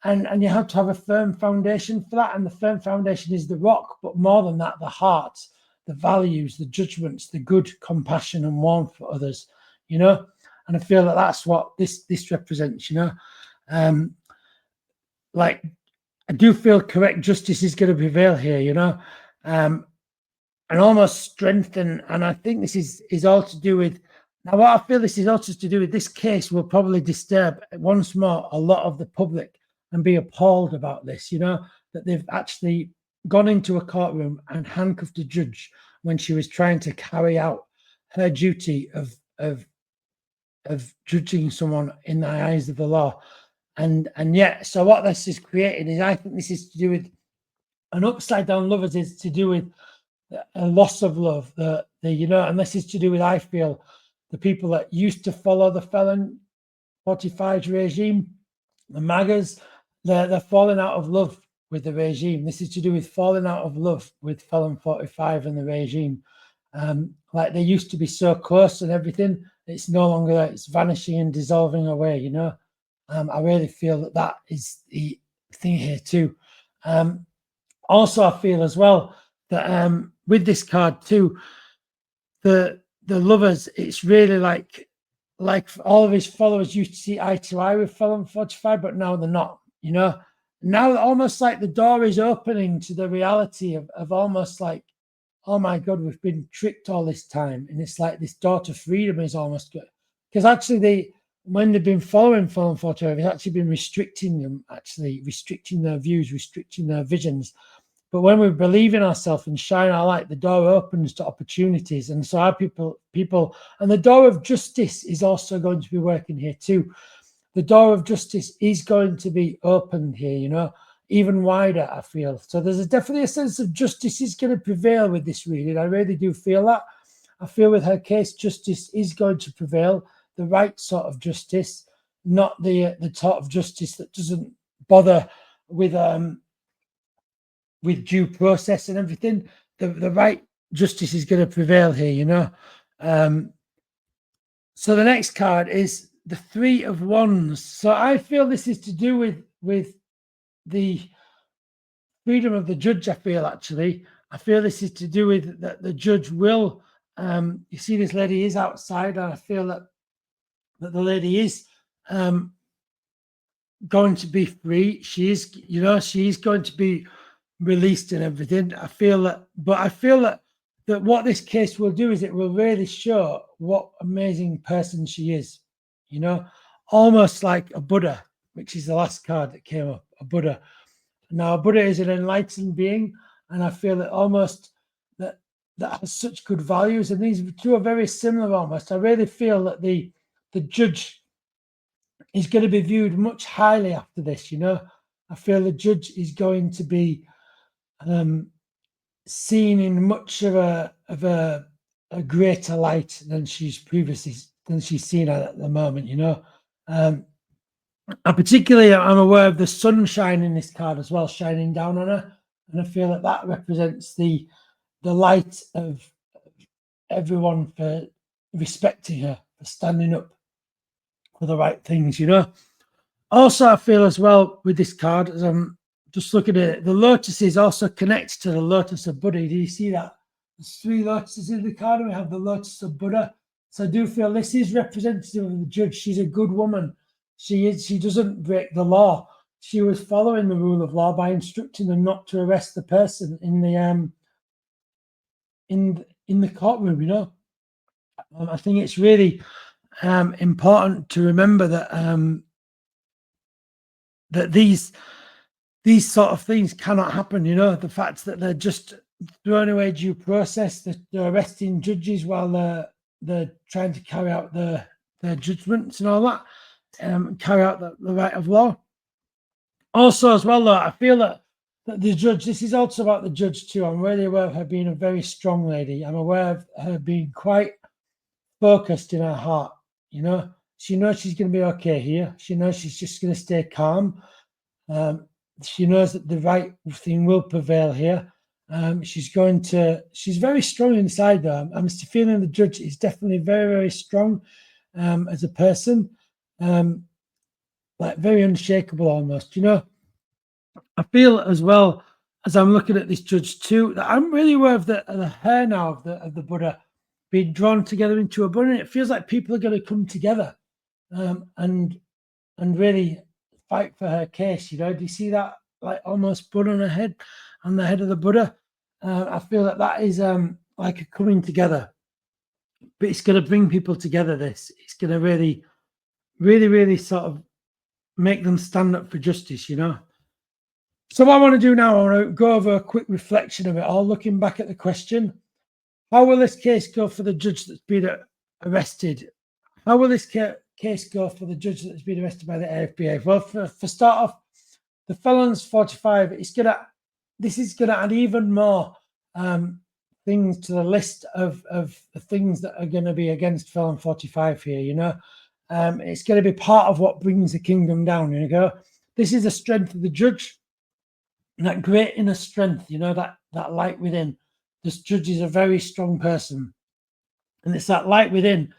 And you have to have a firm foundation for that. And the firm foundation is the rock, but more than that, the heart, the values, the judgments, the good compassion and warmth for others, And I feel that that's what this represents, Like, I do feel correct justice is going to prevail here, and almost strengthen. And I think this is all to do with, now what I feel this is also to do with, this case will probably disturb once more a lot of the public and be appalled about this, that they've actually gone into a courtroom and handcuffed a judge when she was trying to carry out her duty of judging someone in the eyes of the law. And yet, so what this is creating is, I think this is to do with an upside down lovers, is to do with a loss of love, and this is to do with, I feel, the people that used to follow the Felon 45 regime, the Magas, they're falling out of love with the regime. This is to do with falling out of love with Felon 45 and the regime. Like they used to be so close and everything, it's no longer there. It's vanishing and dissolving away, I really feel that is the thing here too. Also, I feel as well that with this card too, the lovers, it's really like all of his followers used to see eye to eye with Felon 45, but now they're not, Now almost like the door is opening to the reality of almost like, oh my God, we've been tricked all this time. And it's like this door to freedom is almost good. Because actually when they've been following Felon 45, it's actually been restricting them, restricting their views, restricting their visions. But when we believe in ourselves and shine our light, the door opens to opportunities. And so our people, and the door of justice is also going to be working here too. The door of justice is going to be opened here, even wider, I feel. So there's definitely a sense of justice is going to prevail with this reading. I really do feel that. I feel with her case, justice is going to prevail. The right sort of justice, not the sort of justice that doesn't bother with due process and everything. The right justice is going to prevail here, you know. So the next card is the Three of Wands. So I feel this is to do with the freedom of the judge. I feel this is to do with that the judge will. You see, this lady is outside, and I feel that the lady is going to be free. She is, you know, she's going to be released and everything. I feel that what this case will do is it will really show what amazing person she is, you know, almost like a Buddha, which is the last card that came up, a Buddha. Now, a Buddha is an enlightened being, and I feel that almost that has such good values, and these two are very similar almost. I really feel that the judge is going to be viewed much highly after this, you know. I feel the judge is going to be seen in much of a greater light than she's seen at the moment, you know. And particularly, I'm aware of the sunshine in this card as well, shining down on her, and I feel that represents the light of everyone for respecting her, for standing up for the right things, you know. Also, I feel as well with this card, as I'm just looking at it, the lotus is also connected to the lotus of Buddha. Do you see that? There's 3 lotuses in the card, and we have the lotus of Buddha. So I do feel this is representative of the judge. She's a good woman. She doesn't break the law. She was following the rule of law by instructing them not to arrest the person in the courtroom, you know. I think it's really important to remember that that these sort of things cannot happen, you know. The fact that they're just throwing away due process, that they're arresting judges while they're trying to carry out their judgments and all that, carry out the right of law. Also, as well, though, I feel that the judge, this is also about the judge too. I'm really aware of her being a very strong lady. I'm aware of her being quite focused in her heart, you know. She knows she's going to be okay here. She knows she's just going to stay calm. She knows that the right thing will prevail here. She's very strong inside, though. I'm feeling the judge is definitely very, very strong as a person, like very unshakable almost, you know. I feel as well, as I'm looking at this judge too, that I'm really aware of the hair now of the Buddha being drawn together into a bun. And it feels like people are going to come together and really fight for her case, you know. Do you see that, like almost bun on her head, on the head of the Buddha? I feel that is like a coming together, but it's going to bring people together. It's going to really, really, really sort of make them stand up for justice, you know. So what I want to do now, I want to go over a quick reflection of it all, looking back at the question: how will this case go for the judge that's been arrested? How will this case go for the judge that's been arrested by the AFBA? Well, for start off, the felon's 45. This is going to add even more things to the list of the things that are going to be against felon 45 here. You know, it's going to be part of what brings the kingdom down. You know, this is the strength of the judge, that great inner strength. You know, that light within. This judge is a very strong person, and it's that light within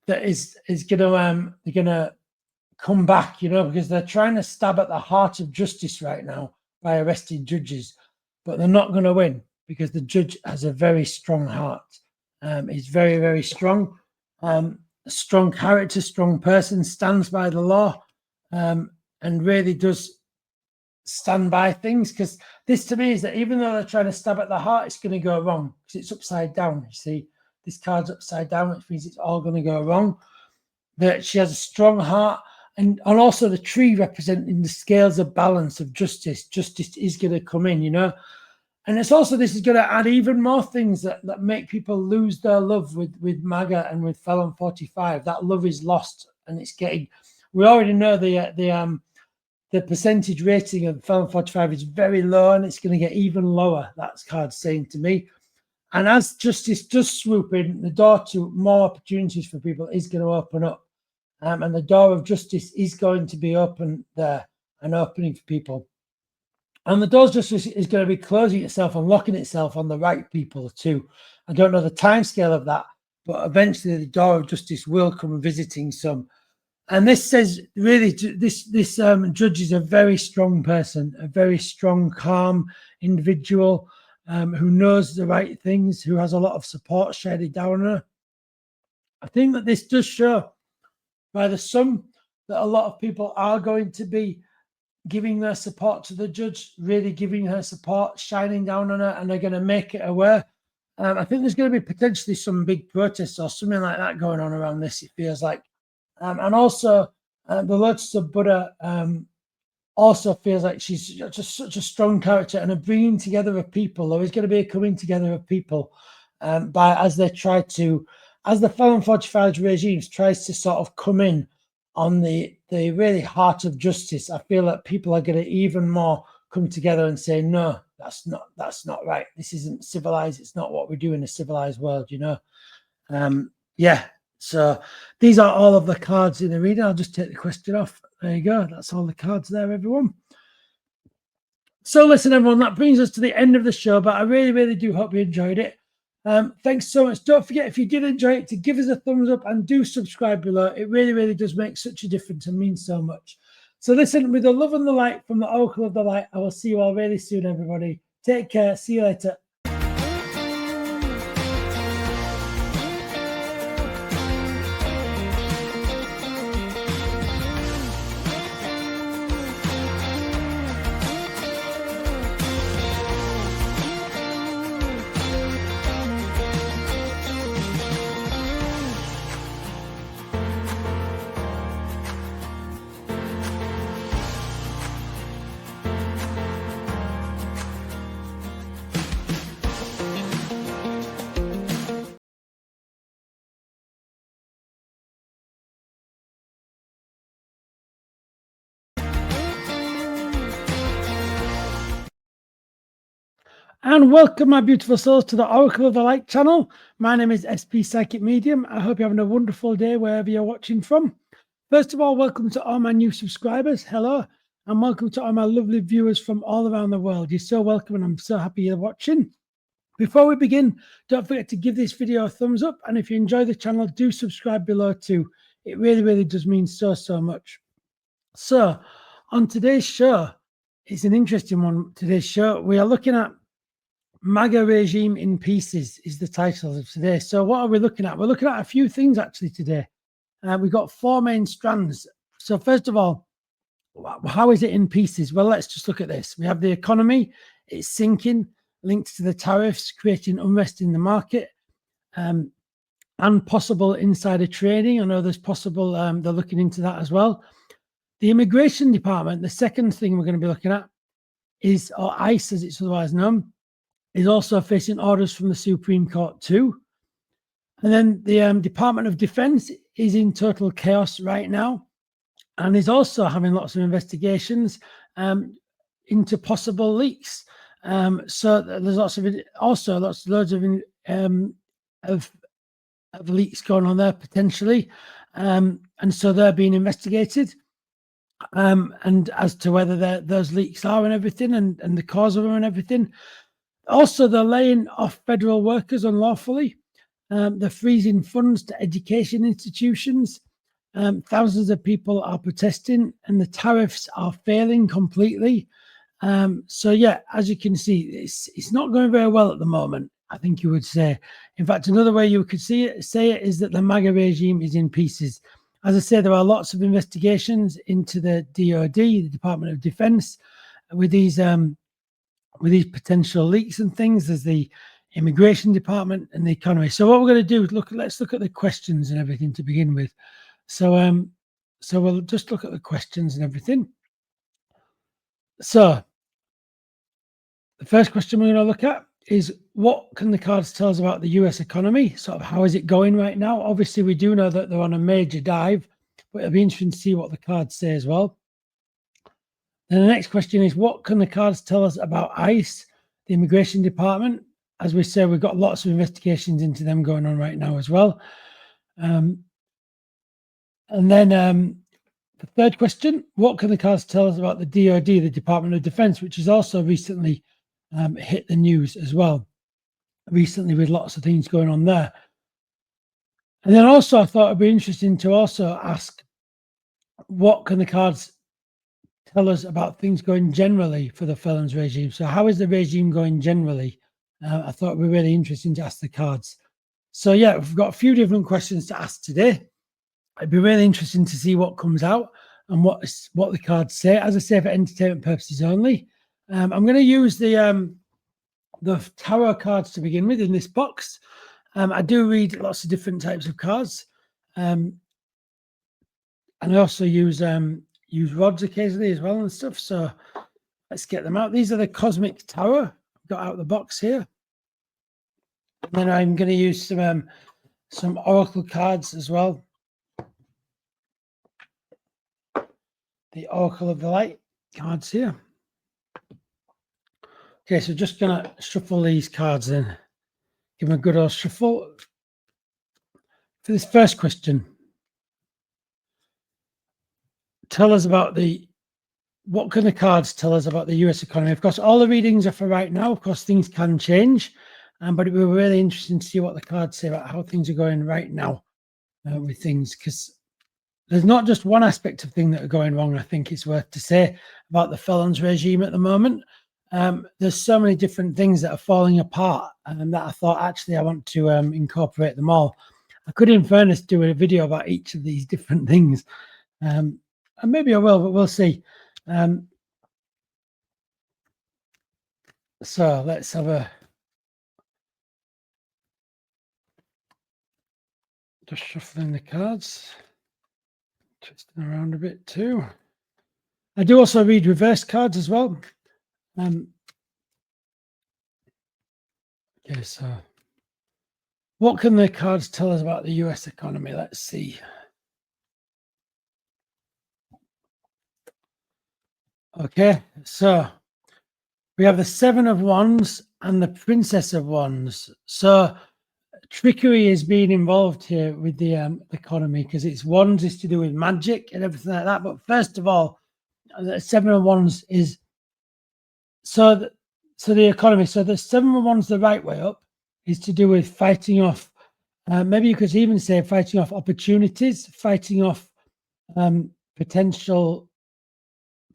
that is gonna come back, you know, because they're trying to stab at the heart of justice right now by arresting judges, but they're not going to win because the judge has a very strong heart. He's very, very strong, strong character, strong person, stands by the law, and really does stand by things. Because this to me is that even though they're trying to stab at the heart, it's going to go wrong because it's upside down. You see, this card's upside down, which means it's all going to go wrong. That she has a strong heart, and also the tree representing the scales of balance of justice. Justice is going to come in, you know. And it's also, this is going to add even more things that make people lose their love with Maga and with felon 45. That love is lost, and it's getting. We already know the percentage rating of felon 45 is very low, and it's going to get even lower. That's card saying to me. And as justice does swoop in, the door to more opportunities for people is going to open up. And the door of justice is going to be open there and opening for people. And the door's justice is going to be closing itself and locking itself on the right people too. I don't know the time scale of that, but eventually the door of justice will come visiting some. And this says really, this judge is a very strong person, a very strong, calm individual who knows the right things, who has a lot of support shaded down her. I think that this does show by the sum that a lot of people are going to be giving their support to the judge, really giving her support, shining down on her, and they're going to make it aware. I think there's going to be potentially some big protests or something like that going on around this, it feels like. And also, the Lotus of Buddha also feels like she's just such a strong character and a bringing together of people. There is going to be a coming together of people as the Felon 45 regime tries to sort of come in on the really heart of justice. I feel that people are going to even more come together and say, no, that's not right. This isn't civilized. It's not what we do in a civilized world, yeah. So these are all of the cards in the reading. I'll just take the question off. There you go. That's all the cards there, everyone. So listen, everyone, that brings us to the end of the show, but I really, really do hope you enjoyed it. Thanks so much. Don't forget, if you did enjoy it, to give us a thumbs up and do subscribe below. It really, really does make such a difference and means so much. So listen, with the love and the light from the Oracle of the Light, I will see you all really soon, everybody. Take care. See you later. And welcome, my beautiful souls, to the Oracle of the Light channel. My name is SP Psychic Medium. I hope you're having a wonderful day wherever you're watching from. First of all, welcome to all my new subscribers. Hello. And welcome to all my lovely viewers from all around the world. You're so welcome, and I'm so happy you're watching. Before we begin, don't forget to give this video a thumbs up. And if you enjoy the channel, do subscribe below too. It really, really does mean so, so much. So on today's show, it's an interesting one. Today's show, we are looking at Maga regime in pieces is the title of today. So what are we looking at? We're looking at a few things actually today. We've got four main strands. So first of all, how is it in pieces? Well, let's just look at this. We have the economy. It's sinking, linked to the tariffs, creating unrest in the market, and possible insider trading. I know there's possible, they're looking into that as well. The immigration department, the second thing we're going to be looking at is, or ICE as it's otherwise known, is also facing orders from the Supreme Court too. And then the Department of Defense is in total chaos right now and is also having lots of investigations into possible leaks. So there's loads of leaks going on there potentially. And so they're being investigated. And as to whether those leaks are and everything and the cause of them and everything. Also, they're laying off federal workers unlawfully. They're freezing funds to education institutions. Thousands of people are protesting and the tariffs are failing completely. So, yeah, as you can see, it's not going very well at the moment, I think you would say. In fact, another way you could say it is that the Maga regime is in pieces. As I say, there are lots of investigations into the DOD, the Department of Defense, with these potential leaks and things. There's the immigration department and the economy. So what we're going to do is let's look at the questions and everything to begin with. So we'll just look at the questions and everything. So the first question we're going to look at is, what can the cards tell us about the US economy? Sort of how is it going right now? Obviously, we do know that they're on a major dive, but it'll be interesting to see what the cards say as well. And the next question is, what can the cards tell us about ICE, the immigration department? As we say, we've got lots of investigations into them going on right now as well. And then The third question, what can the cards tell us about the DoD, the Department of Defense, which has also recently hit the news as well, recently with lots of things going on there. And then also I thought it'd be interesting to also ask, what can the cards tell us about things going generally for the felons regime? So how is the regime going generally? I thought it'd be really interesting to ask the cards. So yeah, we've got a few different questions to ask today. It'd be really interesting to see what comes out and what the cards say. As I say, for entertainment purposes only. I'm going to use the tarot cards to begin with in this box. I do read lots of different types of cards, and I also use rods occasionally as well and stuff. So let's get them out. These are the Cosmic Tarot. I've got out of the box here. And then I'm going to use some Oracle cards as well. The Oracle of the Light cards here. Okay, so just going to shuffle these cards in. Give them a good old shuffle. For this first question, tell us about what can the cards tell us about the US economy? Of course, all the readings are for right now. Of course, things can change, but it will be really interesting to see what the cards say about how things are going right now with things, because there's not just one aspect of things that are going wrong. I think it's worth to say about the felons regime at the moment. There's so many different things that are falling apart, and that I thought actually I want to incorporate them all. I could, in fairness, do a video about each of these different things, and maybe I will, but we'll see. So let's have just shuffling the cards, twisting around a bit too. I do also read reverse cards as well. Okay, so what can the cards tell us about the US economy? Let's see. Okay, so we have the Seven of Wands and the Princess of Wands. So trickery is being involved here with the economy, because it's wands is to do with magic and everything like that. But first of all, the Seven of Wands is so the economy. So the Seven of Wands, the right way up, is to do with fighting off. Maybe you could even say fighting off opportunities, fighting off potential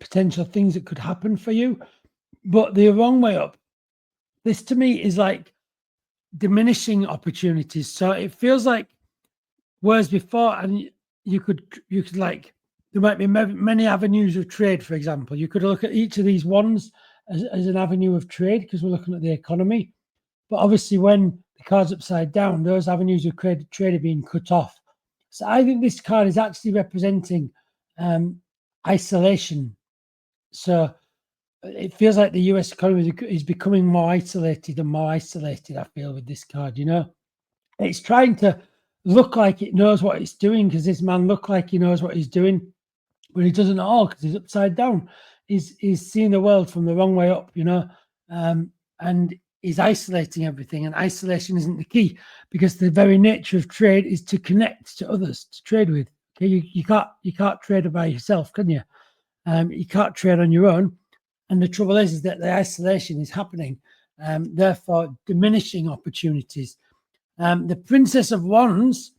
things that could happen for you. But the wrong way up, this to me is like diminishing opportunities. So it feels like, whereas before, and you could like, there might be many avenues of trade. For example, you could look at each of these wands as an avenue of trade, because we're looking at the economy. But obviously, when the card's upside down, those avenues of trade are being cut off. So I think this card is actually representing isolation. So it feels like the US economy is becoming more isolated and more isolated, I feel, with this card. You know, it's trying to look like it knows what it's doing, because this man look like he knows what he's doing, but he doesn't at all, because he's upside down. He's seeing the world from the wrong way up, you know, and he's isolating everything. And isolation isn't the key, because the very nature of trade is to connect to others, to trade with. Okay, you can't trade by yourself, can you? You can't trade on your own. And the trouble is that the isolation is happening, therefore diminishing opportunities. The Princess of Wands,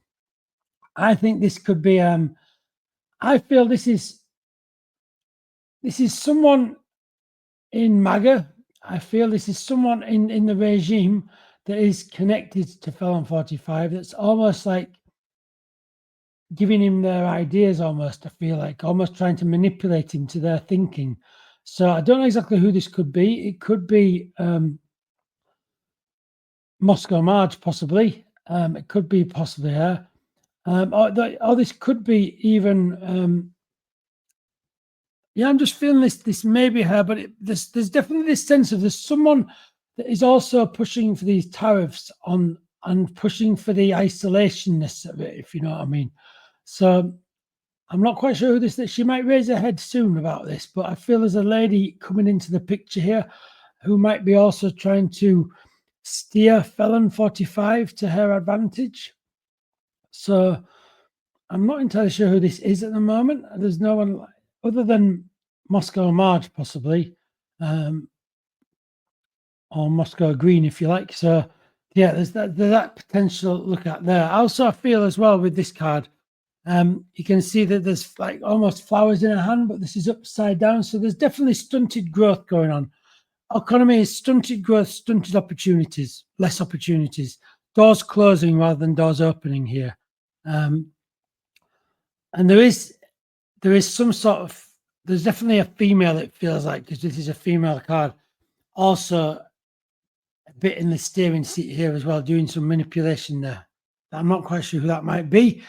I think this could be, I feel this is someone in Maga. I feel this is someone in the regime that is connected to Felon 45. That's almost like giving him their ideas, almost, I feel like, almost trying to manipulate him to their thinking. So I don't know exactly who this could be. It could be Moscow Marge, possibly. It could be possibly her. Or this could be even... yeah, I'm just feeling this may be her, but there's definitely this sense of there's someone that is also pushing for these tariffs on and pushing for the isolationness of it, if you know what I mean. So I'm not quite sure who this is. She might raise her head soon about this, but I feel there's a lady coming into the picture here who might be also trying to steer Felon 45 to her advantage. So I'm not entirely sure who this is at the moment. There's no one other than Moscow Marge, possibly, or Moscow Green, if you like. So, yeah, there's that potential look at there. Also, I feel as well with this card, you can see that there's like almost flowers in her hand, but this is upside down. So there's definitely stunted growth going on. Economy is stunted growth, stunted opportunities, less opportunities, doors closing rather than doors opening here. And there is some sort of, there's definitely a female, it feels like, because this is a female card. Also, a bit in the steering seat here as well, doing some manipulation there. I'm not quite sure who that might be.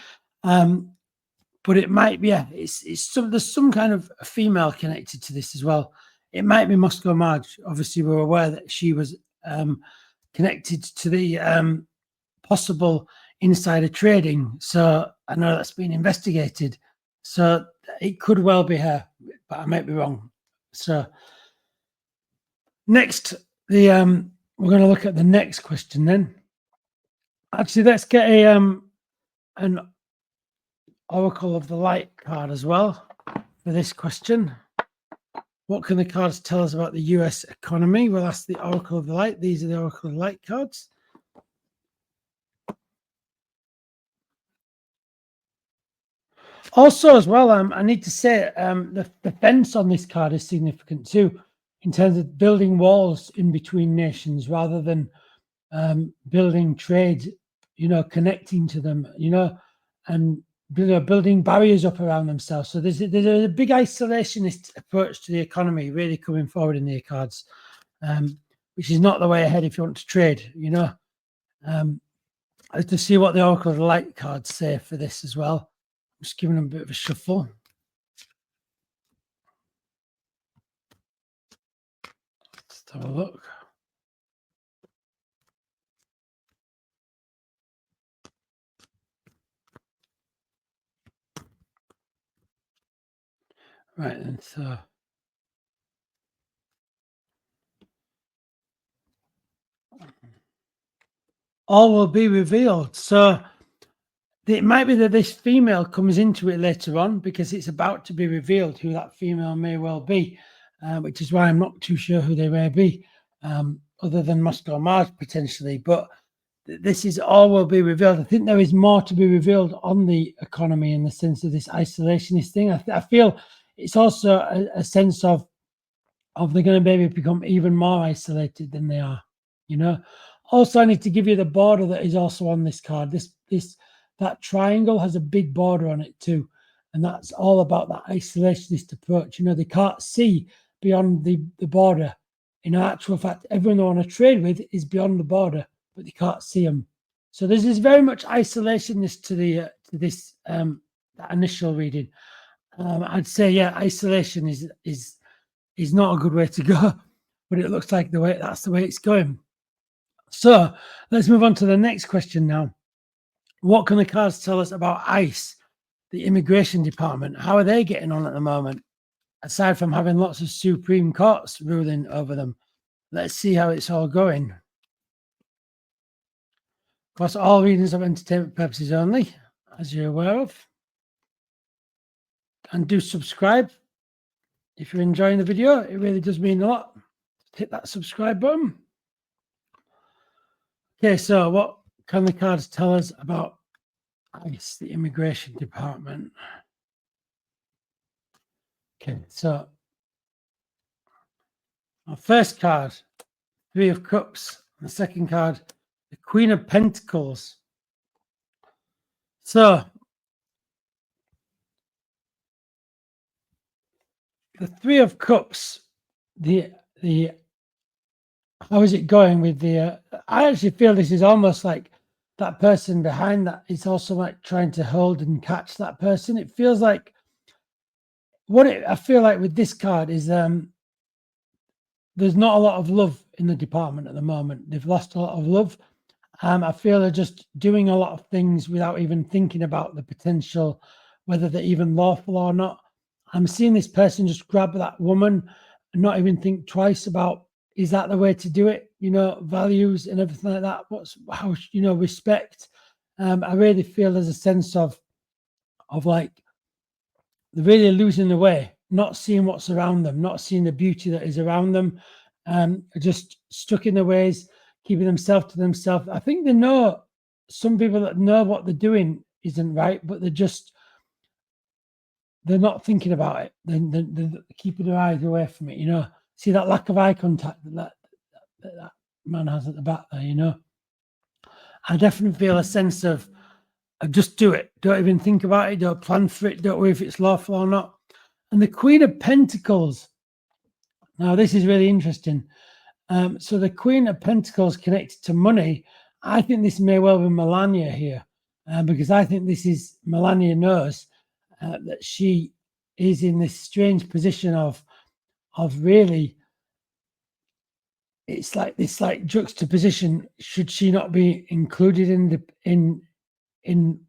But it might be, yeah, there's some kind of female connected to this as well. It might be Moscow Marge. Obviously, we're aware that she was connected to the possible insider trading. So I know that's been investigated. So it could well be her, but I might be wrong. So next, we're going to look at the next question then. Actually, let's get an Oracle of the Light card as well for this question. What can the cards tell us about the US economy? We'll ask the Oracle of the Light. These are the Oracle of the Light cards. Also, as well, I need to say the fence on this card is significant too, in terms of building walls in between nations rather than building trade, connecting to them, and building barriers up around themselves. So there's a big isolationist approach to the economy really coming forward in the cards, which is not the way ahead if you want to trade, I have to see what the Oracle of the Light cards say for this as well. I'm just giving them a bit of a shuffle. Let's have a look. Right, and so all will be revealed. So it might be that this female comes into it later on because it's about to be revealed who that female may well be, which is why I'm not too sure who they may be, other than Moscow Marge potentially. But this is all will be revealed. I think there is more to be revealed on the economy in the sense of this isolationist thing. I feel it's also a sense of they're going to maybe become even more isolated than they are, Also, I need to give you the border that is also on this card. That triangle has a big border on it too, and that's all about that isolationist approach. They can't see beyond the border. In actual fact, everyone they want to trade with is beyond the border, but they can't see them. So this is very much isolationist to this that initial reading. I'd say, yeah, isolation is not a good way to go, but it looks like that's the way it's going. So let's move on to the next question now. What can the cards tell us about ICE, the immigration department? How are they getting on at the moment? Aside from having lots of Supreme Courts ruling over them, let's see how it's all going. Of course, all readings of entertainment purposes only, as you're aware of. And do subscribe if you're enjoying the video. It really does mean a lot. Just hit that subscribe button. Okay, so what can the cards tell us about ICE, the immigration department? Okay, so our first card, Three of Cups. The second card, the Queen of Pentacles. So the Three of Cups, the how is it going with the I actually feel this is almost like that person behind that is also like trying to hold and catch that person. It feels like I feel like with this card is there's not a lot of love in the department at the moment. They've lost a lot of love. I feel they're just doing a lot of things without even thinking about the potential, whether they're even lawful or not. I'm seeing this person just grab that woman and not even think twice about, is that the way to do it? Values and everything like that. How respect. I really feel there's a sense of of like they're really losing the way, not seeing what's around them, not seeing the beauty that is around them, just stuck in their ways, keeping themselves to themselves. I think they know, some people that know what they're doing isn't right, but they're not thinking about it. They're keeping their eyes away from it, you know. See that lack of eye contact that man has at the back there, you know. I definitely feel a sense of just do it. Don't even think about it. Don't plan for it. Don't worry if it's lawful or not. And the Queen of Pentacles. Now, this is really interesting. So the Queen of Pentacles connected to money. I think this may well be Melania here, because I think this is Melania knows that she is in this strange position of really, it's like this like juxtaposition. Should she not be included in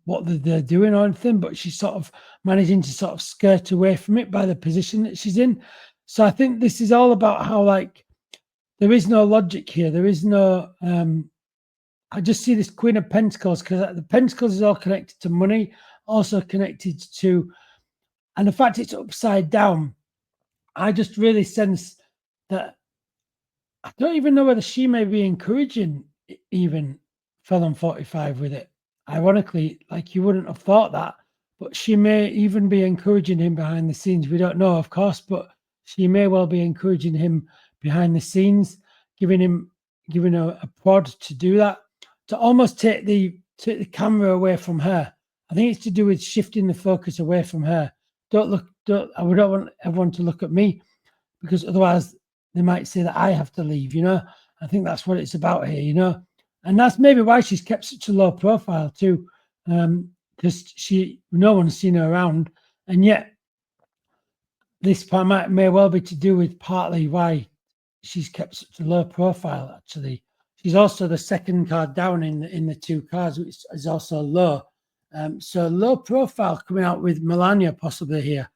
what they're doing or anything, but she's sort of managing to sort of skirt away from it by the position that she's in. So I think this is all about how like there is no logic here. There is no I just see this Queen of Pentacles, because the Pentacles is all connected to money, also connected to, and the fact it's upside down, I just really sense that I don't even know whether she may be encouraging even Felon 45 with it. Ironically, like you wouldn't have thought that, but she may even be encouraging him behind the scenes. We don't know, of course, but she may well be encouraging him behind the scenes, giving a prod to do that, to almost take the camera away from her. I think it's to do with shifting the focus away from her. I don't want everyone to look at me, because otherwise they might say that I have to leave, you know. I think that's what it's about here, you know. And that's maybe why she's kept such a low profile too, because no one's seen her around. And yet this part may well be to do with partly why she's kept such a low profile, actually. She's also the second card down in the two cards, which is also low. So low profile coming out with Melania possibly here.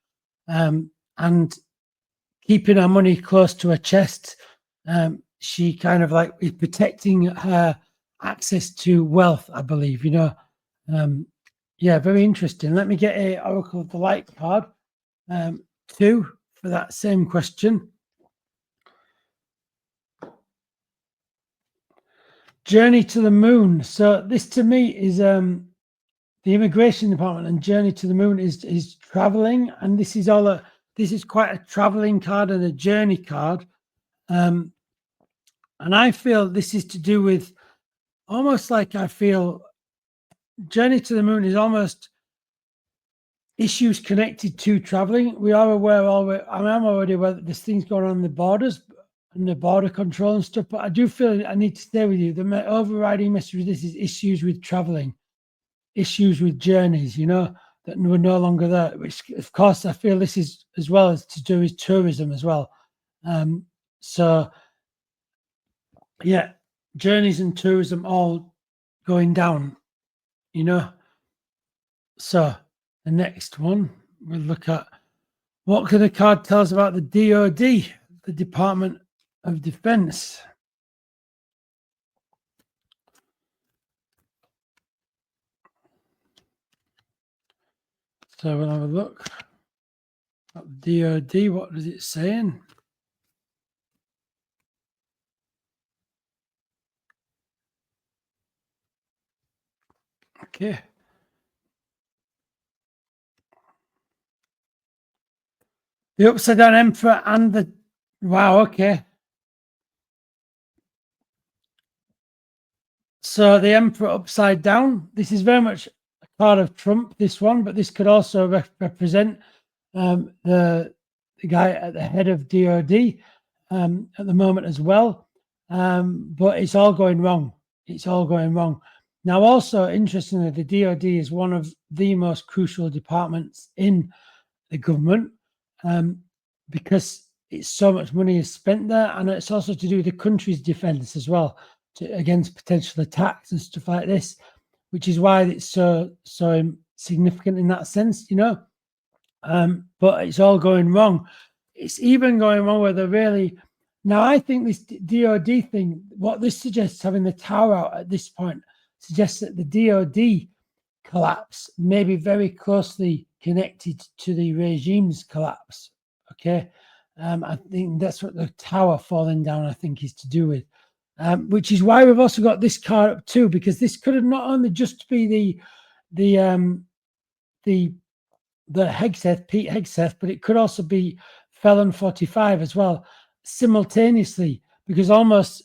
And keeping her money close to her chest. She kind of like is protecting her access to wealth, I believe, you know. Yeah, very interesting. Let me get a Oracle of the Light card, 2 for that same question. Journey to the Moon. So this to me is the Immigration Department, and Journey to the Moon is traveling, and this is quite a traveling card and a journey card. And I feel this is to do with almost like, I feel Journey to the Moon is almost issues connected to traveling. We are aware I'm already aware that there's things going on in the borders and the border control and stuff, but I do feel I need to stay with you. The overriding message of this is issues with traveling, issues with journeys, you know, that we're no longer there, which of course I feel this is as well as to do with tourism as well. So yeah, journeys and tourism all going down, you know. So the next one, we'll look at what can the card tell us about the DOD, the Department of Defense. So we'll have a look at the DOD. What is it saying? Okay. The upside down Emperor and the wow. Okay. So the Emperor upside down. This is very much a card of Trump, this one, but this could also represent the guy at the head of DOD at the moment as well. But it's all going wrong. It's all going wrong. Now, also, interestingly, the DOD is one of the most crucial departments in the government because it's so much money is spent there, and it's also to do with the country's defense as well, against potential attacks and stuff like this, which is why it's so significant in that sense, you know. But it's all going wrong. It's even going wrong where they're really. Now, I think this DOD thing, what this suggests, having the tower out at this point, suggests that the DOD collapse may be very closely connected to the regime's collapse. Okay, I think that's what the tower falling down, I think, is to do with. Which is why we've also got this card up too, because this could have not only just be the Hegseth, Pete Hegseth, but it could also be Felon 45 as well, simultaneously, because almost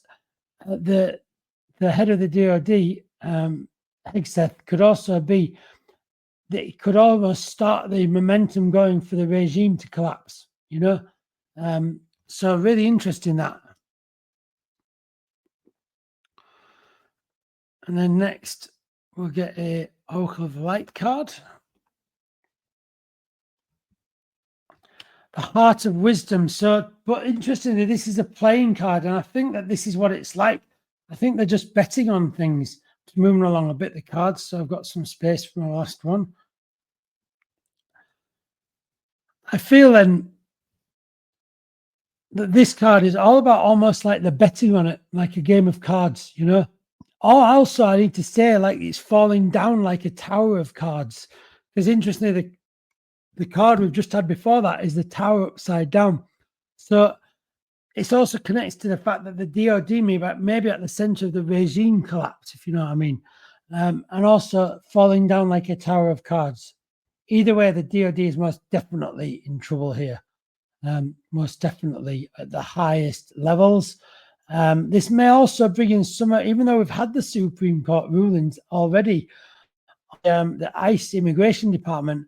the head of the DoD, Hegseth, could also be, it could almost start the momentum going for the regime to collapse, you know. So really interesting that. And then next we'll get a Oracle of Light card. The Heart of Wisdom. So, but interestingly, this is a playing card, and I think that this is what it's like. I think they're just betting on things. Just moving along a bit, the cards. So I've got some space for my last one. I feel then that this card is all about almost like the betting on it, like a game of cards, you know. Or also, I need to say, like, it's falling down like a tower of cards. Because interestingly, the card we've just had before that is the tower upside down. So it's also connected to the fact that the DoD may be at the center of the regime collapse, if you know what I mean. And also falling down like a tower of cards. Either way, the DoD is most definitely in trouble here. Most definitely at the highest levels. This may also bring in some, even though we've had the Supreme Court rulings already, the ICE Immigration Department,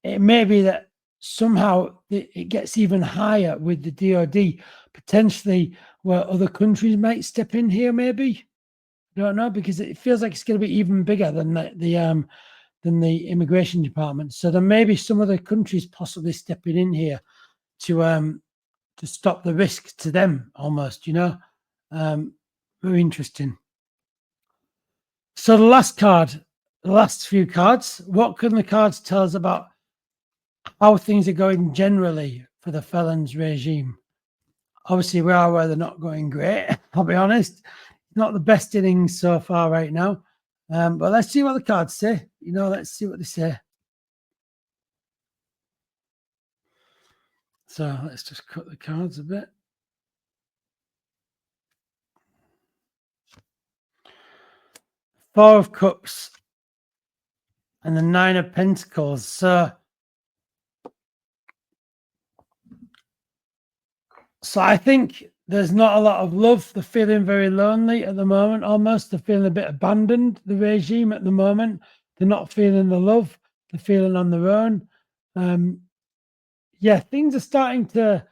it may be that somehow it gets even higher with the DoD, potentially where other countries might step in here, maybe. I don't know, because it feels like it's going to be even bigger than the Immigration Department. So there may be some other countries possibly stepping in here to stop the risk to them, almost, you know. Very interesting. So the last card, the last few cards, what can the cards tell us about how things are going generally for the felons regime? Obviously, we are where they're not going great, I'll be honest. Not the best innings so far right now. But let's see what the cards say. You know, let's see what they say. So let's just cut the cards a bit. Four of Cups and the Nine of Pentacles. So I think there's not a lot of love. They're feeling very lonely at the moment, almost. They're feeling a bit abandoned, the regime at the moment. They're not feeling the love. They're feeling on their own. Yeah, things are starting to,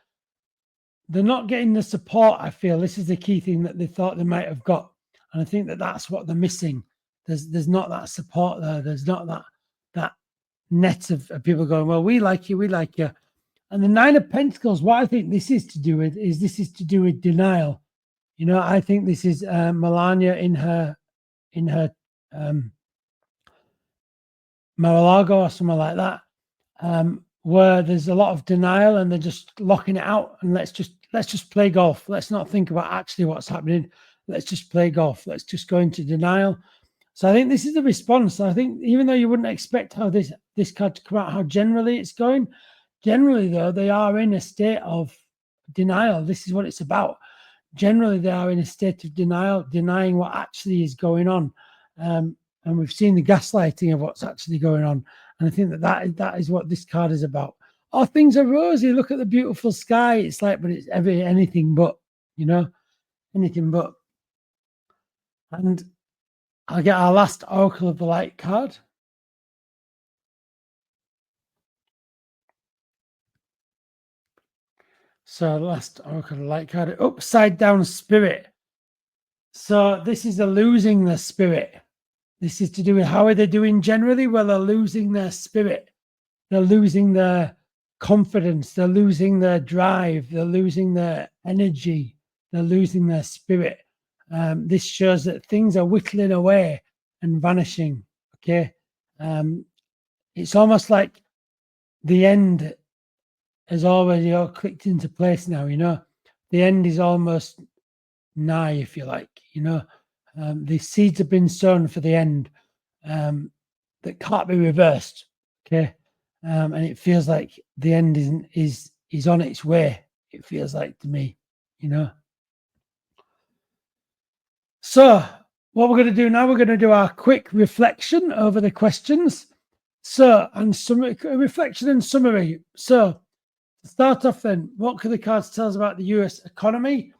they're not getting the support, I feel. This is the key thing that they thought they might have got. And I think that that's what they're missing. There's not that support there. There's not that net of people going, well, we like you, we like you. And the Nine of Pentacles, what I think this is to do with denial. You know, I think this is Melania in her Mar-a-Lago or something like that, where there's a lot of denial and they're just locking it out and let's just play golf. Let's not think about actually what's happening. Let's just play golf. Let's just go into denial. So I think this is the response. I think even though you wouldn't expect how this card to come out, how generally it's going, generally though, they are in a state of denial. This is what it's about. Generally, they are in a state of denial, denying what actually is going on. And we've seen the gaslighting of what's actually going on. And I think that is what this card is about. Oh, things are rosy. Look at the beautiful sky. It's like, but it's anything but, you know, anything but. And I'll get our last Oracle of the Light card. So last Oracle of the Light card, upside down spirit. So this is the losing the spirit. This is to do with how are they doing generally? Well, they're losing their spirit. They're losing their confidence. They're losing their drive. They're losing their energy. They're losing their spirit. This shows that things are whittling away and vanishing. Okay. It's almost like the end has already all clicked into place now, you know. The end is almost nigh, if you like, you know. The seeds have been sown for the end. that can't be reversed. Okay, and it feels like the end is on its way. It feels like to me, you know. So what we're going to do now, we're going to do our quick reflection over the questions. So, and some reflection and summary. So to start off then, what can the cards tell us about the US economy?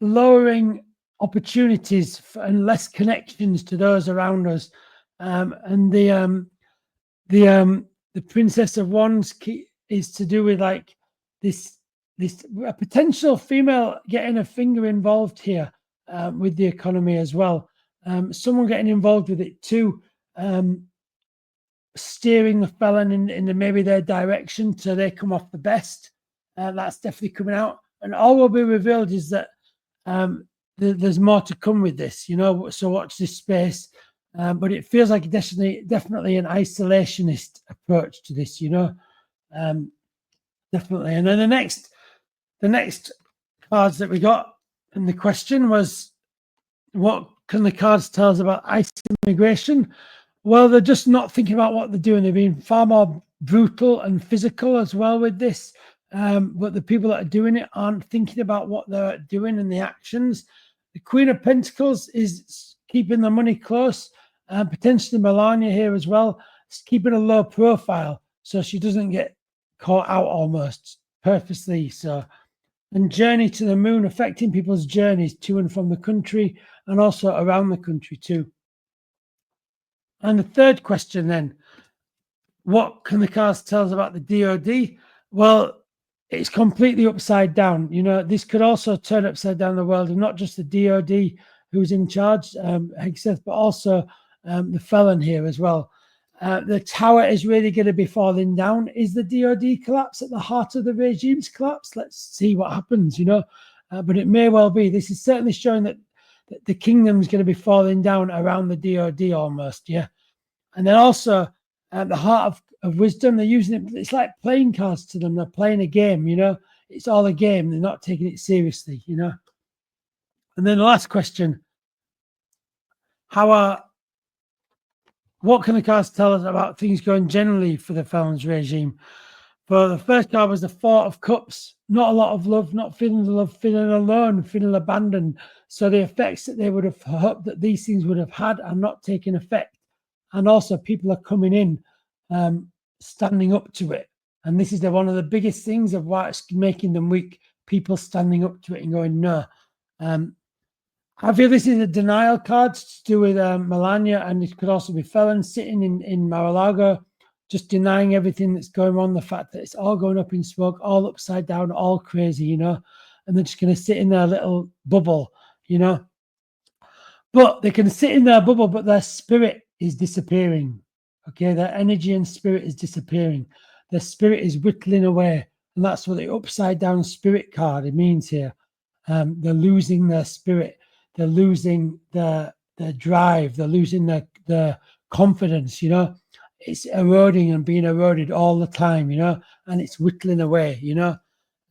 Lowering opportunities and less connections to those around us. And the Princess of Wands is to do with like this a potential female getting a finger involved here with the economy as well. Someone getting involved with it too, steering the felon in maybe their direction so they come off the best. That's definitely coming out. And all will be revealed is that there's more to come with this, you know, so watch this space. But it feels like definitely an isolationist approach to this, you know, definitely. And then the next cards that we got, and the question was, what can the cards tell us about ICE immigration? Well, they're just not thinking about what they're doing. They're being far more brutal and physical as well with this. But the people that are doing it aren't thinking about what they're doing and the actions. The Queen of Pentacles is keeping the money close. Potentially Melania here as well, keeping a low profile so she doesn't get caught out almost purposely. So, and journey to the moon, affecting people's journeys to and from the country and also around the country too. And the third question then, what can the cards tell us about the DoD? Well, it's completely upside down. You know, this could also turn upside down the world, and not just the DoD who's in charge, Hegseth, but also the felon here as well. The tower is really going to be falling down. Is the DoD collapse at the heart of the regime's collapse? Let's see what happens, you know. But it may well be. This is certainly showing that the kingdom's going to be falling down around the DoD almost, yeah. And then also the heart of wisdom, they're using it. It's like playing cards to them. They're playing a game, you know. It's all a game. They're not taking it seriously, you know. And then the last question, what can the cards tell us about things going generally for the felon's regime? For the first card was the Four of Cups. Not a lot of love, not feeling the love, feeling alone, feeling abandoned. So the effects that they would have hoped that these things would have had are not taking effect. And also people are coming in, standing up to it. And this is one of the biggest things of why it's making them weak. People standing up to it and going, no. I feel this is a denial card to do with Melania, and it could also be felons sitting in Mar-a-Lago, just denying everything that's going on, the fact that it's all going up in smoke, all upside down, all crazy, you know, and they're just going to sit in their little bubble, you know. But they can sit in their bubble, but their spirit is disappearing, okay? Their energy and spirit is disappearing. Their spirit is whittling away, and that's what the upside down spirit card it means here. They're losing their spirit. They're losing their drive. They're losing their confidence, you know. It's eroding and being eroded all the time, you know, and it's whittling away, you know.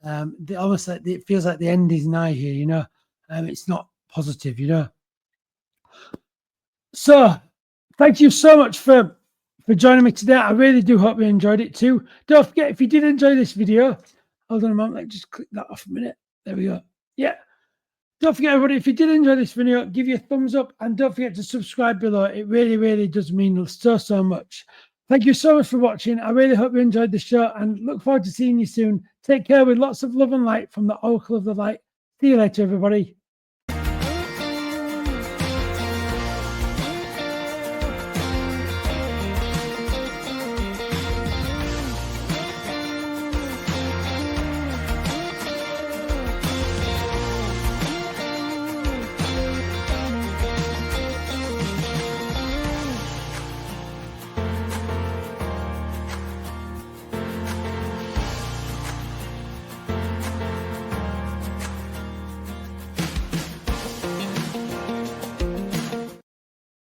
Almost like it feels like the end is nigh here, you know. It's not positive, you know. So thank you so much for joining me today. I really do hope you enjoyed it too. Don't forget, if you did enjoy this video, hold on a moment, let's just click that off a minute. There we go. Yeah. Don't forget, everybody, if you did enjoy this video, give you a thumbs up and don't forget to subscribe below. It really, really does mean so much. Thank you so much for watching. I really hope you enjoyed the show and look forward to seeing you soon. Take care with lots of love and light from the Oracle of the Light. See you later, everybody.